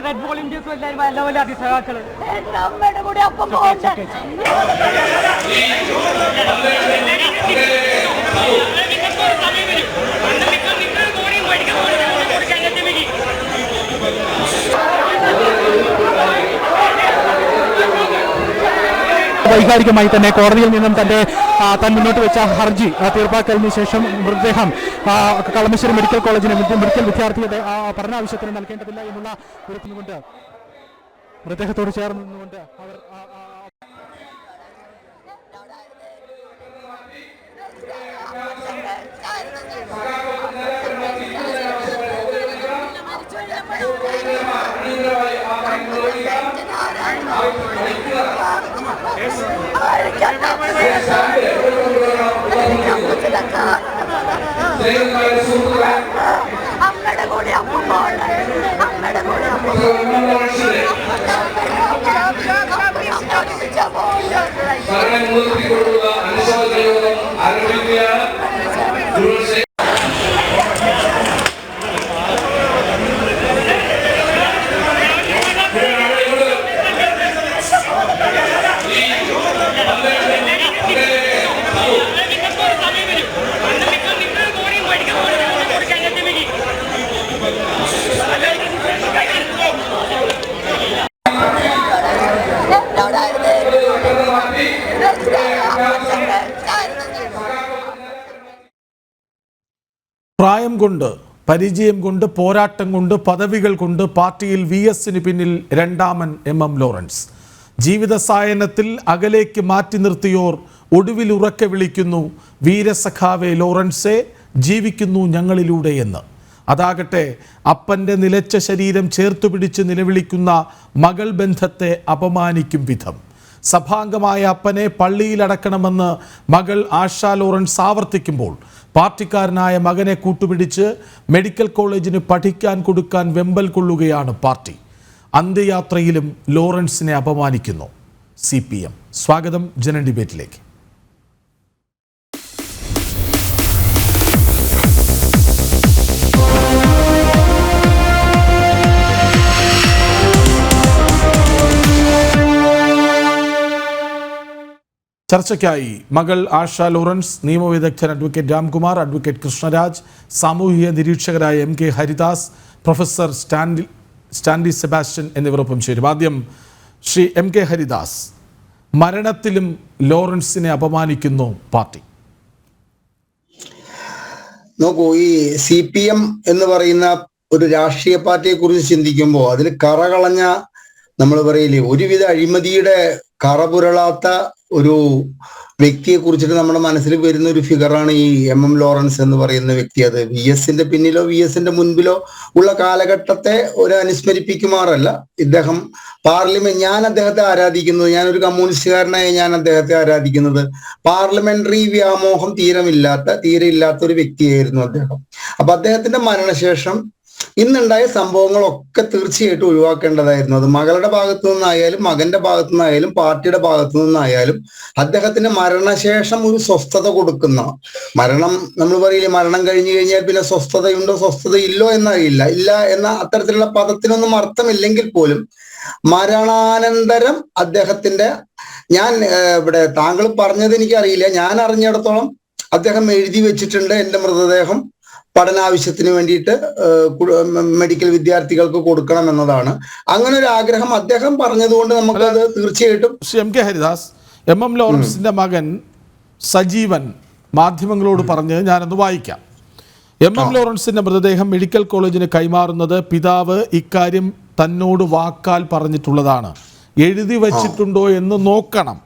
Red വോളണ്ടിയേഴ്സും എല്ലാവരും നല്ല പോലെ അതിസഹാക്കള് അമ്മയുടെ കൂടെ അപ്പം വൈകാരികമായി തന്നെ കോടതിയിൽ നിന്നും താൻ മുന്നോട്ട് വെച്ച ഹർജി തീർപ്പാക്കലിന് ശേഷം മൃതദേഹം കളമശ്ശേരി മെഡിക്കൽ കോളേജിന് മെഡിക്കൽ വിദ്യാർത്ഥിയുടെ പഠനാവശ്യത്തിന് നൽകേണ്ടതില്ല എന്നുള്ള ഉറപ്പിനുകൊണ്ട് മൃതദേഹത്തോട് ചേർന്ന് നിന്നുകൊണ്ട് അവർ അമ്മയുടെ കൂടെ അപ്പം അമ്മയുടെ കൂടെ പ്രായം കൊണ്ട്, പരിചയം കൊണ്ട്, പോരാട്ടം കൊണ്ട്, പദവികൾ കൊണ്ട് പാർട്ടിയിൽ VSന് പിന്നിൽ രണ്ടാമൻ MM ലോറൻസ്. ജീവിത സായനത്തിൽ അകലേക്ക് മാറ്റി നിർത്തിയോർ ഒടുവിൽ ഉറക്കെ വിളിക്കുന്നു, വീരസഖാവെ ലോറൻസെ, ജീവിക്കുന്നു ഞങ്ങളിലൂടെ എന്ന്. അതാകട്ടെ അപ്പൻ്റെ നിലച്ച ശരീരം ചേർത്തുപിടിച്ച് നിലവിളിക്കുന്ന മകൾ ബന്ധത്തെ അപമാനിക്കും വിധം. സഭാംഗമായ അപ്പനെ പള്ളിയിലടക്കണമെന്ന് മകൾ ആശാ ലോറൻസ് ആവർത്തിക്കുമ്പോൾ പാർട്ടിക്കാരനായ മകനെ കൂട്ടുപിടിച്ച് മെഡിക്കൽ കോളേജിന് പഠിക്കാൻ കൊടുക്കാൻ വെമ്പൽ കൊള്ളുകയാണ് പാർട്ടി. അന്ത്യയാത്രയിലും ലോറൻസിനെ അപമാനിക്കുന്നു CPM. സ്വാഗതം ജനൻ ഡിബേറ്റിലേക്ക്. ചർച്ചയ്ക്കായി മകൾ ആശാ ലോറൻസ്, നിയമവിദഗ്ധൻ അഡ്വക്കേറ്റ് രാംകുമാർ, അഡ്വക്കേറ്റ് കൃഷ്ണരാജ്, സാമൂഹിക നിരീക്ഷകരായ MK Haridas, professor Stanley Sebastian എന്നിവരൊപ്പം ചേരും. ആദ്യം ശ്രീ MK ഹരിദാസ്, മരണത്തിലും ലോറൻസിനെ അപമാനിക്കുന്നു പാർട്ടി. നോക്കൂ, ഈ CPM എന്ന് പറയുന്ന ഒരു രാഷ്ട്രീയ പാർട്ടിയെ കുറിച്ച് ചിന്തിക്കുമ്പോൾ അതിൽ കറകളഞ്ഞ, നമ്മൾ പറയില്ലേ, ഒരുവിധ അഴിമതിയുടെ കറപുരളാത്ത ഒരു വ്യക്തിയെ കുറിച്ചിട്ട് നമ്മുടെ മനസ്സിൽ വരുന്ന ഒരു ഫിഗറാണ് ഈ MM ലോറൻസ് എന്ന് പറയുന്ന വ്യക്തി. അത് VSന്റെ പിന്നിലോ VSന്റെ മുൻപിലോ ഉള്ള കാലഘട്ടത്തെ ഒരു അനുസ്മരിപ്പിക്കുമാറല്ല. ഇദ്ദേഹം ഞാൻ അദ്ദേഹത്തെ ആരാധിക്കുന്നത്, ഞാനൊരു കമ്മ്യൂണിസ്റ്റുകാരനായ ഞാൻ അദ്ദേഹത്തെ ആരാധിക്കുന്നത് പാർലമെന്ററി വ്യാമോഹം തീരെ ഇല്ലാത്ത ഒരു വ്യക്തിയായിരുന്നു അദ്ദേഹം. അപ്പൊ അദ്ദേഹത്തിന്റെ മരണശേഷം ഇന്നുണ്ടായ സംഭവങ്ങളൊക്കെ തീർച്ചയായിട്ടും ഒഴിവാക്കേണ്ടതായിരുന്നു. അത് മകളുടെ ഭാഗത്തു നിന്നായാലും മകന്റെ ഭാഗത്തു നിന്നായാലും പാർട്ടിയുടെ ഭാഗത്തു നിന്നായാലും അദ്ദേഹത്തിന്റെ മരണശേഷം ഒരു സ്വസ്ഥത കൊടുക്കുന്ന, മരണം നമ്മൾ പറയില്ലേ, മരണം കഴിഞ്ഞു കഴിഞ്ഞാൽ പിന്നെ സ്വസ്ഥതയുണ്ടോ സ്വസ്ഥതയില്ലോ എന്നറിയില്ല, ഇല്ല എന്ന അത്തരത്തിലുള്ള പദത്തിനൊന്നും അർത്ഥമില്ലെങ്കിൽ പോലും മരണാനന്തരം അദ്ദേഹത്തിന്റെ, ഞാൻ ഇവിടെ താങ്കൾ പറഞ്ഞത് എനിക്കറിയില്ല, ഞാൻ അറിഞ്ഞിടത്തോളം അദ്ദേഹം എഴുതി വെച്ചിട്ടുണ്ട് എന്റെ മൃതദേഹം പഠനാവശ്യത്തിന് വേണ്ടിയിട്ട് മെഡിക്കൽ വിദ്യാർത്ഥികൾക്ക് കൊടുക്കണം എന്നതാണ്. അങ്ങനെ ഒരു ആഗ്രഹം അദ്ദേഹം പറഞ്ഞതുകൊണ്ട് നമുക്കത് തീർച്ചയായിട്ടും. MK ഹരിദാസ്, MM ലോറൻസിന്റെ മകൻ സജീവൻ മാധ്യമങ്ങളോട് പറഞ്ഞ് ഞാനത് വായിക്കാം. MM ലോറൻസിന്റെ മൃതദേഹം മെഡിക്കൽ കോളേജിന് കൈമാറുന്നത് പിതാവ് ഇക്കാര്യം തന്നോട് വാക്കാൽ പറഞ്ഞിട്ടുള്ളതാണ്. എഴുതി വച്ചിട്ടുണ്ടോ എന്ന് നോക്കണം.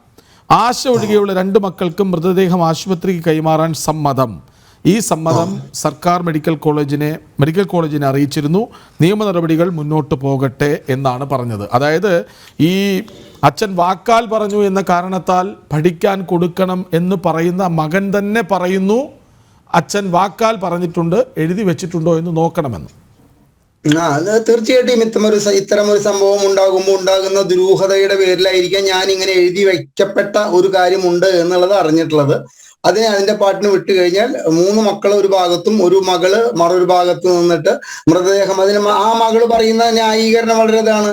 ആശ ഒഴികെയുള്ള 2 മക്കൾക്കും മൃതദേഹം ആശുപത്രിക്ക് കൈമാറാൻ സമ്മതം. ഈ സമ്മതം സർക്കാർ മെഡിക്കൽ കോളേജിനെ അറിയിച്ചിരുന്നു. നിയമ നടപടികൾ മുന്നോട്ട് പോകട്ടെ എന്നാണ് പറഞ്ഞത്. അതായത് ഈ അച്ഛൻ വാക്കാൽ പറഞ്ഞു എന്ന കാരണത്താൽ പഠിക്കാൻ കൊടുക്കണം എന്ന് പറയുന്ന മകൻ തന്നെ പറയുന്നു, അച്ഛൻ വാക്കാൽ പറഞ്ഞിട്ടുണ്ട്, എഴുതി വെച്ചിട്ടുണ്ടോ എന്ന് നോക്കണമെന്ന്. അത് തീർച്ചയായിട്ടും ഇത്തരം ഒരു സംഭവം ഉണ്ടാകുമ്പോൾ ഉണ്ടാകുന്ന ദുരൂഹതയുടെ പേരിലായിരിക്കാം ഞാൻ ഇങ്ങനെ എഴുതി വയ്ക്കപ്പെട്ട ഒരു കാര്യമുണ്ട് എന്നുള്ളത് അറിഞ്ഞിട്ടുള്ളത്. അതിനെ അതിന്റെ പാട്ടിന് വിട്ടു കഴിഞ്ഞാൽ 3 മക്കൾ ഒരു ഭാഗത്തും ഒരു മകള് മറൊരു ഭാഗത്ത് നിന്നിട്ട് മൃതദേഹം ആ മകള് പറയുന്ന ന്യായീകരണം വളരെ ഇതാണ്.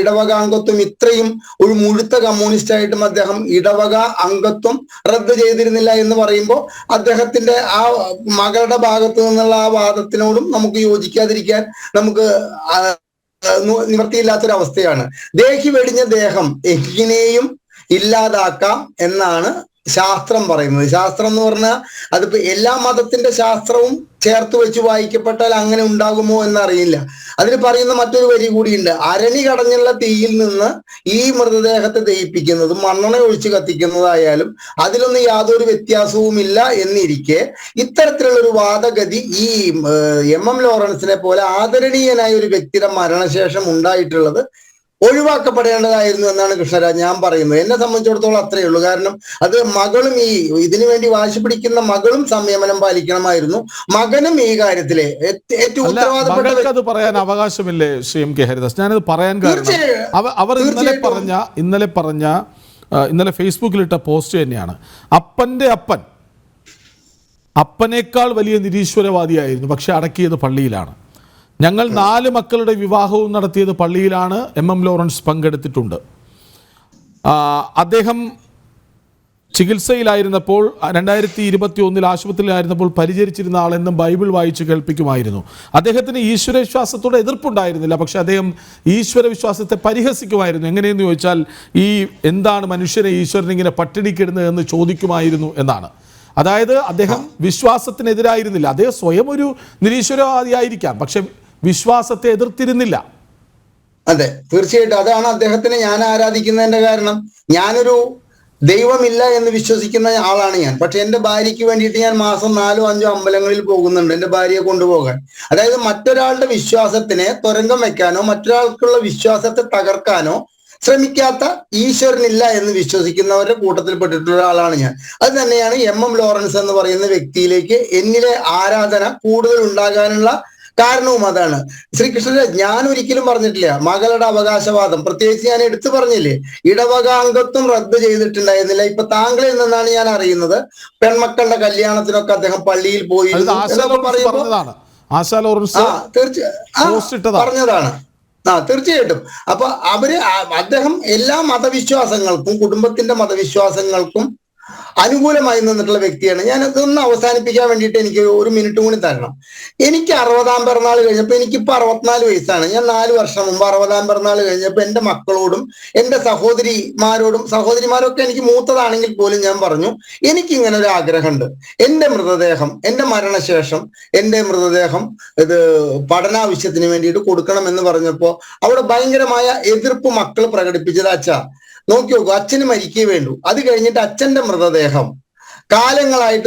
ഇടവക അംഗത്വം ഇത്രയും ഒരു മുഴുത്ത കമ്മ്യൂണിസ്റ്റ് ആയിട്ടും അദ്ദേഹം ഇടവക അംഗത്വം റദ്ദ് ചെയ്തിരുന്നില്ല എന്ന് പറയുമ്പോൾ അദ്ദേഹത്തിന്റെ ആ മകളുടെ ഭാഗത്ത് നിന്നുള്ള ആ വാദത്തിനോടും നമുക്ക് യോജിക്കാതിരിക്കാൻ നമുക്ക് നിവൃത്തിയില്ലാത്തൊരവസ്ഥയാണ്. ദേഹി വെടിഞ്ഞ ദേഹം എങ്ങനെയും ഇല്ലാതാക്കാം എന്നാണ് ശാസ്ത്രം പറയുന്നത്. ശാസ്ത്രം എന്ന് പറഞ്ഞാൽ അതിപ്പോ എല്ലാ മതത്തിന്റെ ശാസ്ത്രവും ചേർത്ത് വെച്ച് വായിക്കപ്പെട്ടാൽ അങ്ങനെ ഉണ്ടാകുമോ എന്നറിയില്ല. അതിന് പറയുന്ന മറ്റൊരു വരി കൂടിയുണ്ട്. അരണി കടഞ്ഞുള്ള തീയിൽ നിന്ന് ഈ മൃതദേഹത്തെ ദഹിപ്പിക്കുന്നതും മണ്ണെണ്ണ ഒഴിച്ച് കത്തിക്കുന്നതായാലും അതിലൊന്നും യാതൊരു വ്യത്യാസവുമില്ല എന്നിരിക്കെ ഇത്തരത്തിലുള്ള ഒരു വാദഗതി ഈ MM ലോറൻസിനെ പോലെ ആദരണീയനായ ഒരു വ്യക്തിയുടെ മരണശേഷം ഉണ്ടായിട്ടുള്ളത് ഒഴിവാക്കപ്പെടേണ്ടതായിരുന്നു എന്നാണ് കൃഷ്ണരാജ് ഞാൻ പറയുന്നത്. എന്നെ സംബന്ധിച്ചിടത്തോളം അത്രയേ ഉള്ളൂ. കാരണം അത് മകളും ഇതിനു വേണ്ടി വാശി പിടിക്കുന്ന മകളും സംയമനം പാലിക്കണമായിരുന്നു. മകനും ഈ കാര്യത്തിലെ ഏറ്റവും ഉത്തരവാദപ്പെട്ട അത് പറയാൻ അവകാശമില്ലേ ശ്രീ MK ഹരിദാസ്? ഞാനത് പറയാൻ കാരണം അവർ ഇന്നലെ ഫേസ്ബുക്കിലിട്ട പോസ്റ്റ് തന്നെയാണ്. അപ്പനേക്കാൾ വലിയ നിരീശ്വരവാദിയായിരുന്നു, പക്ഷെ അടക്കിയത് പള്ളിയിലാണ്. ഞങ്ങൾ 4 മക്കളുടെ വിവാഹവും നടത്തിയത് പള്ളിയിലാണ്. MM ലോറൻസ് പങ്കെടുത്തിട്ടുണ്ട്. അദ്ദേഹം ചികിത്സയിലായിരുന്നപ്പോൾ 2021 ആശുപത്രിയിലായിരുന്നപ്പോൾ പരിചരിച്ചിരുന്ന ആളെന്നും ബൈബിൾ വായിച്ച് കേൾപ്പിക്കുമായിരുന്നു. അദ്ദേഹത്തിന് ഈശ്വരവിശ്വാസത്തോട് എതിർപ്പുണ്ടായിരുന്നില്ല, പക്ഷെ അദ്ദേഹം ഈശ്വരവിശ്വാസത്തെ പരിഹസിക്കുമായിരുന്നു. എങ്ങനെയെന്ന് ചോദിച്ചാൽ എന്താണ് മനുഷ്യനെ ഈശ്വരൻ ഇങ്ങനെ പട്ടിണിക്കിടുന്നത് എന്ന് ചോദിക്കുമായിരുന്നു എന്നാണ്. അതായത് അദ്ദേഹം വിശ്വാസത്തിനെതിരായിരുന്നില്ല. അദ്ദേഹം സ്വയം ഒരു നിരീശ്വരവാദിയായിരിക്കാം, പക്ഷെ വിശ്വാസത്തെ എതിർത്തിരുന്നില്ല. അതെ, തീർച്ചയായിട്ടും അതാണ് അദ്ദേഹത്തിനെ ഞാൻ ആരാധിക്കുന്നതിന്റെ കാരണം. ഞാനൊരു ദൈവമില്ല എന്ന് വിശ്വസിക്കുന്ന ആളാണ് ഞാൻ. പക്ഷെ എൻ്റെ ഭാര്യയ്ക്ക് വേണ്ടിയിട്ട് ഞാൻ മാസം 4-5 അമ്പലങ്ങളിൽ പോകുന്നുണ്ട് എൻ്റെ ഭാര്യയെ കൊണ്ടുപോകാൻ. അതായത് മറ്റൊരാളുടെ വിശ്വാസത്തിനെ തുരങ്കം വെക്കാനോ മറ്റൊരാൾക്കുള്ള വിശ്വാസത്തെ തകർക്കാനോ ശ്രമിക്കാത്ത ഈശ്വരനില്ല എന്ന് വിശ്വസിക്കുന്നവരുടെ കൂട്ടത്തിൽ പെട്ടിട്ടുള്ള ഒരാളാണ് ഞാൻ. അത് തന്നെയാണ് MM ലോറൻസ് എന്ന് പറയുന്ന വ്യക്തിയിലേക്ക് എന്നിലെ ആരാധന കൂടുതൽ ഉണ്ടാകാനുള്ള കാരണവും അതാണ്. ശ്രീകൃഷ്ണരാജ്, ഞാൻ ഒരിക്കലും പറഞ്ഞിട്ടില്ല മകളുടെ അവകാശവാദം. പ്രത്യേകിച്ച് ഞാൻ എടുത്തു പറഞ്ഞില്ലേ, ഇടവകാംഗത്വം റദ്ദ് ചെയ്തിട്ടുണ്ടായിരുന്നില്ല. ഇപ്പൊ താങ്കളിൽ നിന്നാണ് ഞാൻ അറിയുന്നത് പെൺമക്കളുടെ കല്യാണത്തിനൊക്കെ അദ്ദേഹം പള്ളിയിൽ പോയി പറഞ്ഞതാണ്. തീർച്ചയായിട്ടും. അപ്പൊ അദ്ദേഹം എല്ലാ മതവിശ്വാസങ്ങൾക്കും കുടുംബത്തിന്റെ മതവിശ്വാസങ്ങൾക്കും അനുകൂലമായി നിന്നിട്ടുള്ള വ്യക്തിയാണ്. ഞാൻ ഇതൊന്ന് അവസാനിപ്പിക്കാൻ വേണ്ടിയിട്ട് എനിക്ക് 1 മിനിറ്റ് കൂടി തരണം. എനിക്ക് 60ാം പിറന്നാൾ കഴിഞ്ഞപ്പോൾ, എനിക്കിപ്പോൾ 64 വയസ്സാണ്. ഞാൻ 4 വർഷം മുമ്പ് 60ാം പിറന്നാൾ കഴിഞ്ഞപ്പോൾ എൻ്റെ മക്കളോടും എൻ്റെ സഹോദരിമാരൊക്കെ എനിക്ക് മൂത്തതാണെങ്കിൽ പോലും ഞാൻ പറഞ്ഞു, എനിക്കിങ്ങനെ ഒരു ആഗ്രഹമുണ്ട്. എൻ്റെ മരണശേഷം എൻ്റെ മൃതദേഹം ഇത് പഠനാവശ്യത്തിന് വേണ്ടിയിട്ട് കൊടുക്കണമെന്ന് പറഞ്ഞപ്പോൾ അവിടെ ഭയങ്കരമായ എതിർപ്പ് മക്കൾ പ്രകടിപ്പിച്ചത്. അച്ഛാ നോക്കി നോക്കൂ, അച്ഛന് മരിക്കേ വേണ്ടു. അത് കഴിഞ്ഞിട്ട് അച്ഛന്റെ മൃതദേഹം കാലങ്ങളായിട്ട്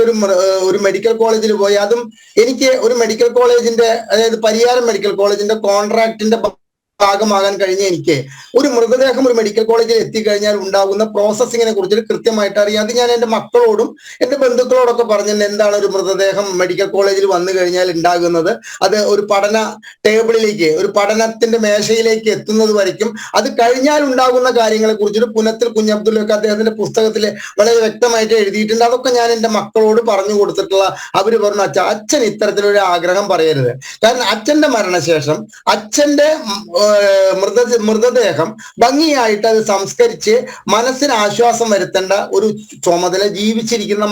ഒരു മെഡിക്കൽ കോളേജിൽ പോയി, അതും എനിക്ക് ഒരു മെഡിക്കൽ കോളേജിന്റെ, അതായത് പരിയാരം മെഡിക്കൽ കോളേജിന്റെ കോൺട്രാക്ടിന്റെ ഭാഗമാകാൻ കഴിഞ്ഞ എനിക്ക് ഒരു മൃതദേഹം ഒരു മെഡിക്കൽ കോളേജിൽ എത്തിക്കഴിഞ്ഞാൽ ഉണ്ടാകുന്ന പ്രോസസ്സിങ്ങിനെ കുറിച്ച് കൃത്യമായിട്ട് അറിയാം. അത് ഞാൻ എൻ്റെ മക്കളോടും എൻ്റെ ബന്ധുക്കളോടൊക്കെ പറഞ്ഞിട്ടുണ്ട്. എന്താണ് ഒരു മൃതദേഹം മെഡിക്കൽ കോളേജിൽ വന്നു കഴിഞ്ഞാൽ ഉണ്ടാകുന്നത്, അത് ഒരു പഠന ടേബിളിലേക്ക്, ഒരു പഠനത്തിന്റെ മേശയിലേക്ക് എത്തുന്നത് വരയ്ക്കും അത് കഴിഞ്ഞാൽ ഉണ്ടാകുന്ന കാര്യങ്ങളെ കുറിച്ചിട്ട് പുനത്തിൽ കുഞ്ഞബ്ദുല്ലൊക്കെ അദ്ദേഹത്തിന്റെ പുസ്തകത്തിൽ വളരെ വ്യക്തമായിട്ട് എഴുതിയിട്ടുണ്ട്. അതൊക്കെ ഞാൻ എൻ്റെ മക്കളോട് പറഞ്ഞു കൊടുത്തിട്ടുള്ള അവര് പറഞ്ഞു, അച്ഛൻ ഇത്തരത്തിലൊരു ആഗ്രഹം പറയരുത്. കാരണം അച്ഛന്റെ മരണശേഷം അച്ഛന്റെ മൃതദേഹം ഭംഗിയായിട്ട് അത് സംസ്കരിച്ച് മനസ്സിന് ആശ്വാസം വരുത്തേണ്ട ഒരു ചുമതല ജീവിച്ചിരിക്കുന്ന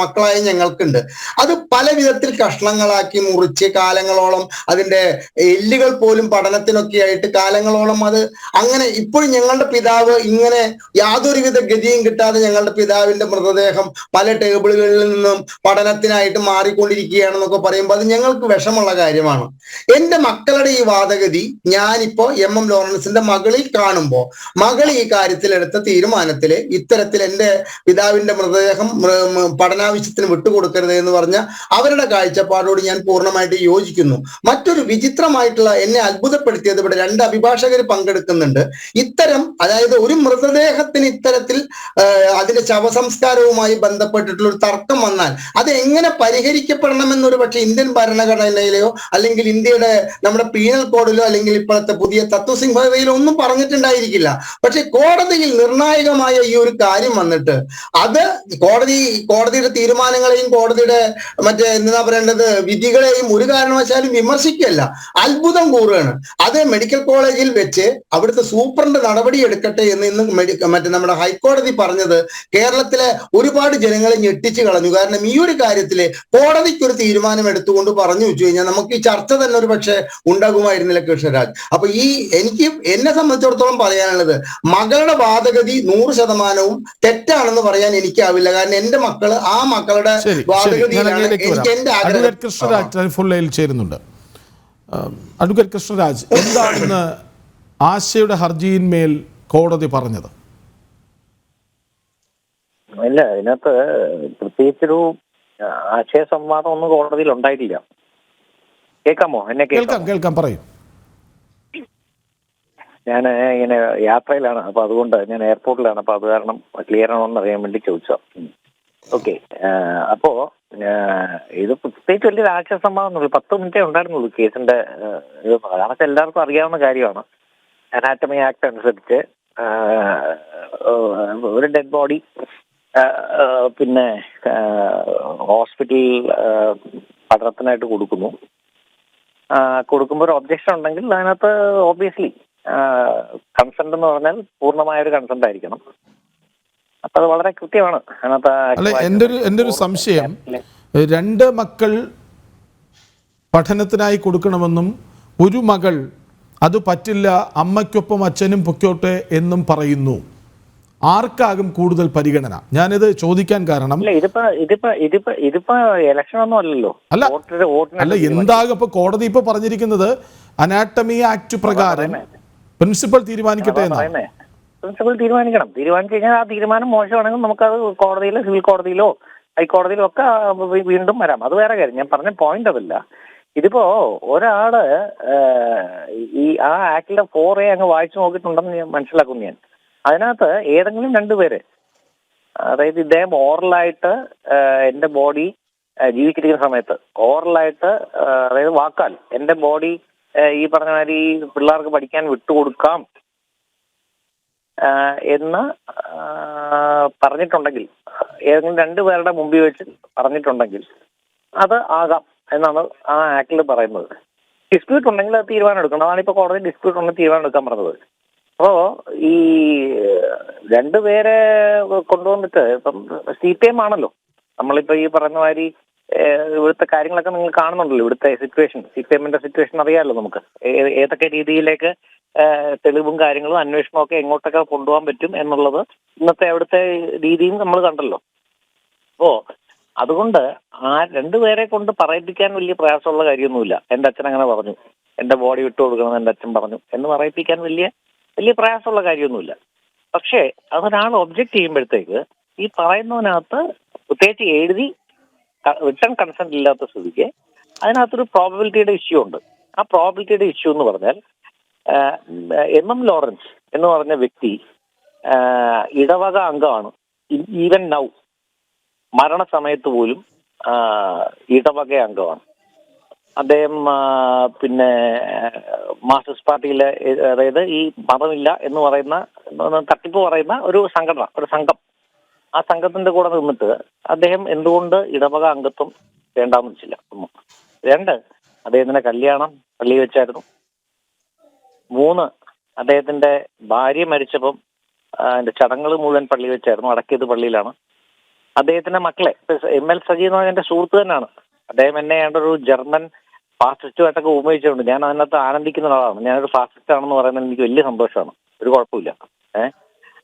മക്കളായ ഞങ്ങൾക്കുണ്ട്. അത് പല വിധത്തിൽ കഷ്ണങ്ങളാക്കി മുറിച്ച് കാലങ്ങളോളം അതിന്റെ എല്ലുകൾ പോലും പഠനത്തിനൊക്കെ ആയിട്ട് കാലങ്ങളോളം അത് അങ്ങനെ ഇപ്പോഴും ഞങ്ങളുടെ പിതാവ് ഇങ്ങനെ യാതൊരുവിധ ഗതിയും കിട്ടാതെ ഞങ്ങളുടെ പിതാവിന്റെ മൃതദേഹം പല ടേബിളുകളിൽ നിന്നും പഠനത്തിനായിട്ട് മാറിക്കൊണ്ടിരിക്കുകയാണെന്നൊക്കെ പറയുമ്പോൾ അത് ഞങ്ങൾക്ക് വിഷമുള്ള കാര്യമാണ്. എൻ്റെ മക്കളുടെ ഈ വാദഗതി ഞാനിപ്പോ MM ലോറൻസിന്റെ മകളിൽ കാണുമ്പോൾ മകൾ ഈ കാര്യത്തിൽ എടുത്ത തീരുമാനത്തില് ഇത്തരത്തിൽ എൻ്റെ പിതാവിന്റെ മൃതദേഹം പഠനാവശ്യത്തിന് വിട്ടുകൊടുക്കരുത് എന്ന് പറഞ്ഞ അവരുടെ കാഴ്ചപ്പാടോട് ഞാൻ പൂർണ്ണമായിട്ട് യോജിക്കുന്നു. മറ്റൊരു വിചിത്രമായിട്ടുള്ള എന്നെ അത്ഭുതപ്പെടുത്തിയത്, ഇവിടെ 2 അഭിഭാഷകർ പങ്കെടുക്കുന്നുണ്ട്. അതായത് ഒരു മൃതദേഹത്തിന് ഇത്തരത്തിൽ അതിന്റെ ശവസംസ്കാരവുമായി ബന്ധപ്പെട്ടിട്ടുള്ള ഒരു തർക്കം വന്നാൽ അത് എങ്ങനെ പരിഹരിക്കപ്പെടണമെന്നൊരു പക്ഷേ ഇന്ത്യൻ ഭരണഘടനയിലെയോ അല്ലെങ്കിൽ ഇന്ത്യയുടെ നമ്മുടെ പീനൽ കോഡിലോ അല്ലെങ്കിൽ ഇപ്പോഴത്തെ പുതിയ തത്വസിംഗ് ഭവയിൽ ഒന്നും പറഞ്ഞിട്ടുണ്ടായിരിക്കില്ല. പക്ഷെ കോടതിയിൽ നിർണായകമായ ഈ ഒരു കാര്യം വന്നിട്ട് അത് കോടതിയുടെ തീരുമാനങ്ങളെയും കോടതിയുടെ എന്താ പറയേണ്ടത് വിധികളെയും ഒരു കാരണവശാലും വിമർശിക്കുകയല്ല, അത്ഭുതം കൂറുകയാണ്. അത് മെഡിക്കൽ കോളേജിൽ വെച്ച് അവിടുത്തെ സൂപ്രണ്ട് നടപടി എടുക്കട്ടെ എന്ന് ഇന്ന് നമ്മുടെ ഹൈക്കോടതി പറഞ്ഞത് കേരളത്തിലെ ഒരുപാട് ജനങ്ങളെ ഞെട്ടിച്ചു കളഞ്ഞു. കാരണം ഈ ഒരു കാര്യത്തില് കോടതിക്ക് ഒരു തീരുമാനം എടുത്തുകൊണ്ട് പറഞ്ഞു വെച്ചു കഴിഞ്ഞാൽ നമുക്ക് ഈ ചർച്ച തന്നെ ഒരു പക്ഷെ ഉണ്ടാകുമായിരുന്നില്ല കൃഷ്ണരാജ്. അപ്പൊ എന്നെ സംബന്ധിച്ചിടത്തോളം പറയാനുള്ളത്, മകളുടെ വാദഗതി 100% തെറ്റാണെന്ന് പറയാൻ എനിക്കാവില്ല. കാരണം എന്റെ മക്കള് ആ മക്കളുടെ വാദഗതിയിലാണ് എനിക്ക് എന്റെ ആഗ്രഹം. കൃഷ്ണരാജ് ചേരുന്നുണ്ട്. അഡ്വക്കേറ്റ് കൃഷ്ണരാജ്, എന്താണെന്ന് ആശയുടെ ഹർജിയിന്മേൽ കോടതി പറഞ്ഞത്? ഇല്ല, ഇതിനകത്ത് പ്രത്യേകിച്ചൊരു ആശയ സംവാദം ഒന്നും കോടതിയിൽ ഉണ്ടായിട്ടില്ല. കേൾക്കാമോ? എന്നെ കേൾക്കാം, പറയൂ. ഞാൻ ഇങ്ങനെ യാത്രയിലാണ്, അപ്പൊ അതുകൊണ്ട് ഞാൻ എയർപോർട്ടിലാണ്, അപ്പൊ അത് കാരണം ക്ലിയർ ആണോ എന്ന് അറിയാൻ വേണ്ടി ചോദിച്ചോ. ഓക്കെ, അപ്പോ ഇത് പ്രത്യേകിച്ച് വലിയൊരു ആശയ സംവാദം 10 മിനിറ്റേ ഉണ്ടായിരുന്നുള്ളൂ കേസിന്റെ. അതൊക്കെ എല്ലാവർക്കും അറിയാവുന്ന കാര്യമാണ്. അനാറ്റമി ആക്ട് അനുസരിച്ച് ഒരു ഡെഡ് ബോഡി പിന്നെ ഹോസ്പിറ്റൽ പഠനത്തിനായിട്ട് കൊടുക്കുമ്പോൾ ഒരു ഒബ്ജക്ഷൻ ഉണ്ടെങ്കിൽ അതിനകത്ത് ഓബിയസ്ലി കൺസെന്റ് എന്ന് പറഞ്ഞാൽ പൂർണ്ണമായ ഒരു കൺസെന്റ് ആയിരിക്കണം. അപ്പൊ അത് വളരെ കൃത്യമാണ് അതിനകത്ത്. അല്ല, എൻ്റെ ഒരു സംശയം, 2 മക്കൾ പഠനത്തിനായി കൊടുക്കണമെന്നും ഒരു മകൾ അത് പറ്റില്ല, അമ്മയ്ക്കൊപ്പം അച്ഛനും പൊക്കോട്ടെ എന്നും പറയുന്നു. ആർക്കാകും കൂടുതൽ പരിഗണന? ഞാനിത് ചോദിക്കാൻ കാരണം ഇതിപ്പോ ഇലക്ഷൻ ഒന്നും അല്ലല്ലോ. അല്ല, എന്താകും ഇപ്പൊ കോടതി ഇപ്പൊ പറഞ്ഞിരിക്കുന്നത് അനാട്ടമി ആക്ട് പ്രകാരം പ്രിൻസിപ്പൽ തീരുമാനിക്കട്ടെ എന്നാണ്. പ്രിൻസിപ്പൽ തീരുമാനിച്ചു കഴിഞ്ഞാൽ ആ തീരുമാനം മോശമാണെങ്കിൽ നമുക്കത് കോടതിയിലോ സിവിൽ കോടതിയിലോ ഹൈക്കോടതിയിലോ ഒക്കെ വീണ്ടും വരാം. അത് വേറെ കാര്യം. ഞാൻ പറഞ്ഞ പോയിന്റ് അതല്ല. ഇതിപ്പോ ഒരാള് ആ ആക്ടിലെ 4A അങ്ങ് വായിച്ചു നോക്കിയിട്ടുണ്ടെന്ന് ഞാൻ മനസ്സിലാക്കുന്നു. ഞാൻ അതിനകത്ത് ഏതെങ്കിലും 2 പേര്, അതായത് ഇദ്ദേഹം ഓറലായിട്ട് എന്റെ ബോഡി ജീവിച്ചിരിക്കുന്ന സമയത്ത് ഓറലായിട്ട്, അതായത് വാക്കാൽ എന്റെ ബോഡി ഈ പറഞ്ഞ മാതിരി പിള്ളേർക്ക് പഠിക്കാൻ വിട്ടുകൊടുക്കാം എന്ന് പറഞ്ഞിട്ടുണ്ടെങ്കിൽ, ഏതെങ്കിലും 2 പേരുടെ മുമ്പിൽ വെച്ച് പറഞ്ഞിട്ടുണ്ടെങ്കിൽ അത് ആകാം എന്നാണ് ആ ആക്ടിൽ പറയുന്നത്. ഡിസ്പ്യൂട്ട് ഉണ്ടെങ്കിൽ അത് തീരുമാനം എടുക്കണം. അതാണ് ഇപ്പൊ കോടതി ഡിസ്പ്യൂട്ട് ഉണ്ടെങ്കിൽ തീരുമാനം എടുക്കാൻ പറഞ്ഞത്. അപ്പോ ഈ 2 പേരെ കൊണ്ടുവന്നിട്ട് ഇപ്പം CPM ആണല്ലോ, നമ്മളിപ്പോ ഈ പറയുന്ന മാതിരി ഇവിടുത്തെ കാര്യങ്ങളൊക്കെ നിങ്ങൾ കാണുന്നുണ്ടല്ലോ. ഇവിടുത്തെ CPMന്റെ സിറ്റുവേഷൻ അറിയാമല്ലോ നമുക്ക്. ഏതൊക്കെ രീതിയിലേക്ക് തെളിവും കാര്യങ്ങളും അന്വേഷണവും ഒക്കെ എങ്ങോട്ടൊക്കെ കൊണ്ടുപോകാൻ പറ്റും എന്നുള്ളത് ഇന്നത്തെ അവിടുത്തെ രീതിയും നമ്മൾ കണ്ടല്ലോ. അപ്പോ അതുകൊണ്ട് ആ 2 പേരെ കൊണ്ട് പറയിപ്പിക്കാൻ വലിയ പ്രയാസമുള്ള കാര്യമൊന്നുമില്ല. എൻ്റെ അച്ഛൻ അങ്ങനെ പറഞ്ഞു, എൻ്റെ ബോഡി വിട്ടു കൊടുക്കണം എൻ്റെ അച്ഛൻ പറഞ്ഞു എന്ന് പറയിപ്പിക്കാൻ വലിയ പ്രയാസമുള്ള കാര്യമൊന്നുമില്ല. പക്ഷേ അതൊരാൾ ഒബ്ജക്റ്റ് ചെയ്യുമ്പോഴത്തേക്ക് ഈ പറയുന്നതിനകത്ത് പ്രത്യേകിച്ച് എഴുതി റിട്ടൺ കൺസെന്റ് ഇല്ലാത്ത സ്ഥിതിക്ക് അതിനകത്തൊരു പ്രോബബിലിറ്റിയുടെ ഇഷ്യൂ ഉണ്ട്. ആ പ്രോബബിലിറ്റിയുടെ ഇഷ്യൂ എന്ന് പറഞ്ഞാൽ MM ലോറൻസ് എന്ന് പറഞ്ഞ വ്യക്തി ഇടവക അംഗമാണ്. ഈവൻ നൗ മരണസമയത്ത് പോലും ഇടവക അംഗമാണ് അദ്ദേഹം. പിന്നെ മാർക്സിസ്റ്റ് പാർട്ടിയിലെ, അതായത് ഈ മതമില്ല എന്ന് പറയുന്ന തട്ടിപ്പ് പറയുന്ന ഒരു സംഘം, ആ സംഘത്തിന്റെ കൂടെ നിന്നിട്ട് അദ്ദേഹം എന്തുകൊണ്ട് ഇടവക അംഗത്വം വേണ്ടാന്ന് വെച്ചില്ല? 2, അദ്ദേഹത്തിന്റെ കല്യാണം പള്ളിയിൽ വെച്ചായിരുന്നു. 3, അദ്ദേഹത്തിന്റെ ഭാര്യ മരിച്ചപ്പം അതിന്റെ ചടങ്ങുകൾ മുഴുവൻ പള്ളിയിൽ വെച്ചായിരുന്നു. അടക്കിയത് പള്ളിയിലാണ്. അദ്ദേഹത്തിന്റെ മക്കളെ, ML സജി എന്ന് പറഞ്ഞ എന്റെ സുഹൃത്ത് തന്നെയാണ്. അദ്ദേഹം എന്നെ ഒരു ജർമ്മൻ ഫാസിസ്റ്റുമായിട്ടൊക്കെ ഉപയോഗിച്ചിട്ടുണ്ട്. ഞാൻ അതിനകത്ത് ആനന്ദിക്കുന്ന ഒരാളാണ്. ഞാനൊരു ഫാസിസ്റ്റ് ആണെന്ന് പറയുന്നത് എനിക്ക് വലിയ സന്തോഷമാണ്. ഒരു കുഴപ്പമില്ല.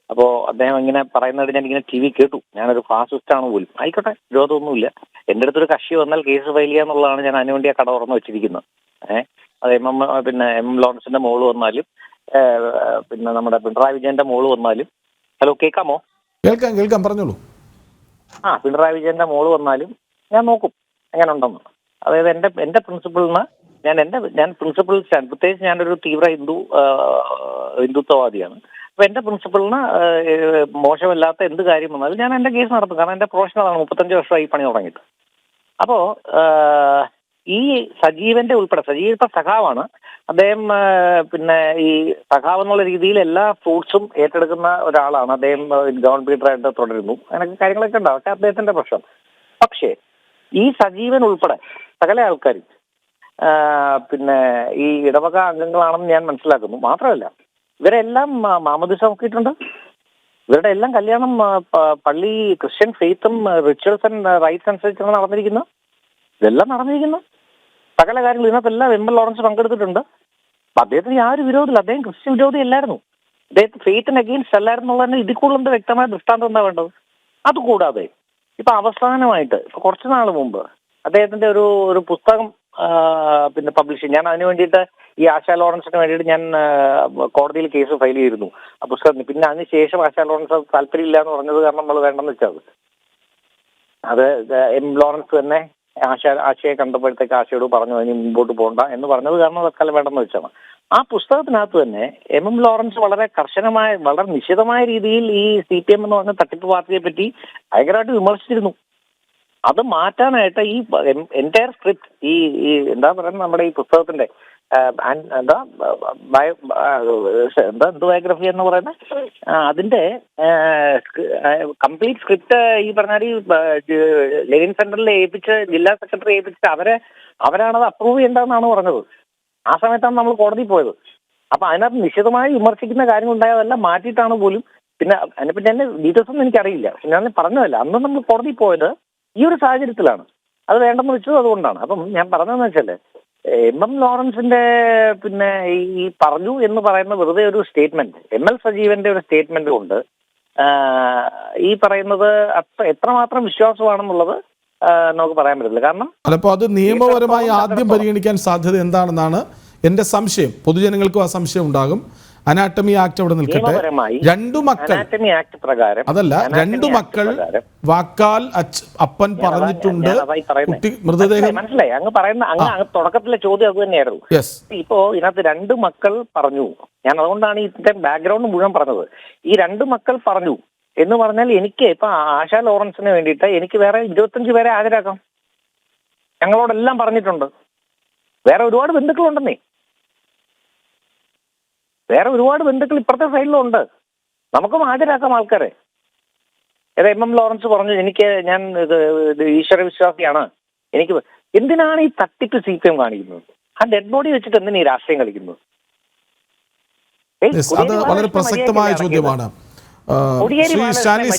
അപ്പോ അദ്ദേഹം ഇങ്ങനെ പറയുന്നത് ഞാനിങ്ങനെ TV കേട്ടു, ഞാനൊരു ഫാസിസ്റ്റ് ആണ് പോലും. ആയിക്കോട്ടെ, വിരോധമൊന്നുമില്ല. എൻ്റെ അടുത്തൊരു കക്ഷി വന്നാൽ കേസ് ഫയൽ ചെയ്യുക എന്നുള്ളതാണ് ഞാൻ അതിനുവേണ്ടി ആ കട തുറന്ന് വെച്ചിരിക്കുന്നത്. അത് MM ലോറൻസിന്റെ മോള് വന്നാലും പിന്നെ നമ്മുടെ പിണറായി വിജയന്റെ മോള് വന്നാലും. ഹലോ, കേൾക്കാമോ? കേൾക്കാം, പറഞ്ഞോളൂ. പിണറായി വിജയന്റെ മോള് വന്നാലും ഞാൻ നോക്കും എങ്ങനെ ഉണ്ടെന്ന്. അതായത് എന്റെ പ്രിൻസിപ്പിളിന് ഞാൻ പ്രിൻസിപ്പിൾ സ്റ്റാൻഡ്, പ്രത്യേകിച്ച് ഞാനൊരു തീവ്ര ഹിന്ദുത്വവാദിയാണ്. അപ്പൊ എന്റെ പ്രിൻസിപ്പിളിന് മോശമല്ലാത്ത എന്ത് കാര്യം വന്നാലും ഞാൻ എന്റെ കേസ് നടത്തും. കാരണം എന്റെ പ്രൊഫഷണലാണ്. 35 വർഷമായി പണി തുടങ്ങിയിട്ട്. അപ്പോ ഈ സജീവന്റെ ഉൾപ്പെടെ, സജീവ് ഇപ്പൊ സഖാവാണ്, അദ്ദേഹം പിന്നെ ഈ സഖാവ് എന്നുള്ള രീതിയിൽ എല്ലാ ഫ്രൂട്ട്സും ഏറ്റെടുക്കുന്ന ഒരാളാണ്. അദ്ദേഹം ഗവൺമെന്റ് ലീഡറായിട്ട് തുടരുന്നു. അങ്ങനെയൊക്കെ കാര്യങ്ങളൊക്കെ ഉണ്ടാവും. പക്ഷെ അദ്ദേഹത്തിന്റെ പ്രശ്നം. പക്ഷേ ഈ സജീവൻ ഉൾപ്പെടെ സകല ആൾക്കാരും പിന്നെ ഈ ഇടവക അംഗങ്ങളാണെന്ന് ഞാൻ മനസ്സിലാക്കുന്നു. മാത്രമല്ല ഇവരെല്ലാം മാമോദിസ നോക്കിയിട്ടുണ്ട്. ഇവരുടെ എല്ലാം കല്യാണം പള്ളി ക്രിസ്ത്യൻ ഫെയ്ത്തും റിച്വൽസ് ആൻഡ് റൈറ്റ്സ് അനുസരിച്ചാണ് നടന്നിരിക്കുന്നത്. ഇതെല്ലാം നടന്നിരിക്കുന്നു. സകല കാര്യങ്ങൾ ഇതിനകത്തെല്ലാം എം എൽ ലോറൻസ് പങ്കെടുത്തിട്ടുണ്ട്. അപ്പൊ അദ്ദേഹത്തിന് യാതൊരു വിരോധമില്ല. അദ്ദേഹം ക്രിസ്ത്യൻ വിരോധി അല്ലായിരുന്നു. അദ്ദേഹത്തിന് ഫെയ്ത്തിന് അഗെയിൻസ്റ്റ് അല്ലായിരുന്നു എന്നുള്ളതിന് ഇതിൽ കൂടുതൽ വ്യക്തമായ ദൃഷ്ടാന്തം എന്താ വേണ്ടത്? അതുകൂടാതെ ഇപ്പൊ അവസാനമായിട്ട് ഇപ്പൊ കുറച്ചു നാൾ മുമ്പ് അദ്ദേഹത്തിന്റെ ഒരു പുസ്തകം പിന്നെ പബ്ലിഷ് ചെയ്യും. ഞാൻ അതിന് വേണ്ടിയിട്ട് ഈ ആശാ ലോറൻസിന് വേണ്ടിയിട്ട് ഞാൻ കോടതിയിൽ കേസ് ഫയൽ ചെയ്തിരുന്നു ആ പുസ്തകത്തിന്. പിന്നെ അതിനുശേഷം ആശാ ലോറൻസ് താല്പര്യമില്ല എന്ന് പറഞ്ഞത് കാരണം നമ്മൾ വേണ്ടെന്ന് വെച്ചത്. അത് എം ലോറൻസ് തന്നെ ആശയെ കണ്ടപ്പോഴത്തേക്ക് ആശയോട് പറഞ്ഞു അതിന് മുമ്പോട്ട് പോകണ്ട എന്ന് പറഞ്ഞത് കാരണം തൽക്കാലം വേണ്ടെന്ന് വെച്ചാണ്. ആ പുസ്തകത്തിനകത്ത് തന്നെ എം ലോറൻസ് വളരെ കർശനമായ, വളരെ നിശ്ചിതമായ രീതിയിൽ ഈ CPM എന്ന് പറഞ്ഞ തട്ടിപ്പ് പാർട്ടിയെ പറ്റി ഭയങ്കരമായിട്ട് വിമർശിച്ചിരുന്നു. അത് മാറ്റാനായിട്ട് ഈ എൻറ്റയർ സ്ക്രിപ്റ്റ് ഈ എന്താ പറയുന്നത്, നമ്മുടെ ഈ പുസ്തകത്തിന്റെ എന്ത് ബയോഗ്രഫി എന്ന് പറയുന്നത്, അതിന്റെ കംപ്ലീറ്റ് സ്ക്രിപ്റ്റ് ഈ പറഞ്ഞാൽ ലെനിൻ സെന്ററിൽ ഏൽപ്പിച്ച് ജില്ലാ സെക്രട്ടറി ഏൽപ്പിച്ചിട്ട് അവരാണത് അപ്രൂവ് ചെയ്യേണ്ടതെന്നാണ് പറഞ്ഞത്. ആ സമയത്താണ് നമ്മൾ കോടതിയിൽ പോയത്. അപ്പൊ അതിനകത്ത് നിശ്ചിതമായി വിമർശിക്കുന്ന കാര്യങ്ങൾ ഉണ്ടായതെല്ലാം മാറ്റിയിട്ടാണ് പോലും. പിന്നെ അതിനെപ്പറ്റി എന്നെ ഡീറ്റെയിൽസ് ഒന്നും എനിക്കറിയില്ല. ഞാൻ പറഞ്ഞതല്ല, അന്ന് നമ്മൾ കോടതിയിൽ പോയത് ഈ ഒരു സാഹചര്യത്തിലാണ്. അത് വേണ്ടെന്ന് വെച്ചത് അതുകൊണ്ടാണ്. അപ്പം ഞാൻ പറഞ്ഞതെന്ന് വെച്ചാല് എം ലോറൻസിന്റെ പിന്നെ ഈ പറഞ്ഞു എന്ന് പറയുന്ന വെറുതെ ഒരു സ്റ്റേറ്റ്മെന്റ്, ML സജീവന്റെ ഒരു സ്റ്റേറ്റ്മെന്റ് കൊണ്ട് ഈ പറയുന്നത് എത്രമാത്രം വിശ്വാസമാണെന്നുള്ളത് നമുക്ക് പറയാൻ പറ്റില്ല. കാരണം അല്ലപ്പോൾ അത് നിയമപരമായി ആദ്യം പരിഗണിക്കാൻ സാധ്യത എന്താണെന്നാണ് എൻ്റെ സംശയം. പൊതുജനങ്ങൾക്കും ആ സംശയം ഉണ്ടാകും. അനാട്ടമി ആക്ട് അവിടെ നിൽക്കട്ടെ. രണ്ടു മക്കൾ, അതല്ല, രണ്ടു മക്കൾ വാക്കാൽ അപ്പൻ പറഞ്ഞിട്ടുണ്ട് കുട്ടി മൃതദേഹം. മനസ്സിലായി അങ്ങ് പറയുന്ന അങ്ങ് തുടക്കത്തിലെ ചോദ്യം അത് തന്നെയായിരുന്നു. ഇപ്പോ ഇതിനകത്ത് രണ്ടു മക്കൾ പറഞ്ഞു. ഞാൻ അതുകൊണ്ടാണ് ഇതിന്റെ ബാക്ക്ഗ്രൗണ്ട് മുഴുവൻ പറഞ്ഞത്. ഈ രണ്ടു മക്കൾ പറഞ്ഞു എന്ന് പറഞ്ഞാൽ എനിക്ക് ഇപ്പൊ ആശാ ലോറൻസിന് വേണ്ടിയിട്ട് എനിക്ക് വേറെ 25 പേരെ ഹാജരാക്കാം. ഞങ്ങളോടെല്ലാം പറഞ്ഞിട്ടുണ്ട്. വേറെ ഒരുപാട് ബന്ധുക്കളുണ്ടെന്നേ. വേറെ ഒരുപാട് ബന്ധുക്കൾ ഇപ്പുറത്തെ സൈഡിലുണ്ട്. നമുക്കും ഹാജരാക്കാം ആൾക്കാരെ. എം ലോറൻസ് പറഞ്ഞു ഞാൻ ഈശ്വര വിശ്വാസിയാണ്. എന്തിനാണ് ഈ തട്ടിപ്പ് CPM കാണിക്കുന്നത്? ആ ഡെഡ് ബോഡി വെച്ചിട്ട് എന്തിനാ ഈ രാഷ്ട്രീയം കളിക്കുന്നത്? അത് വളരെ പ്രസക്തമായ ചോദ്യമാണ്. സ്റ്റാൻലി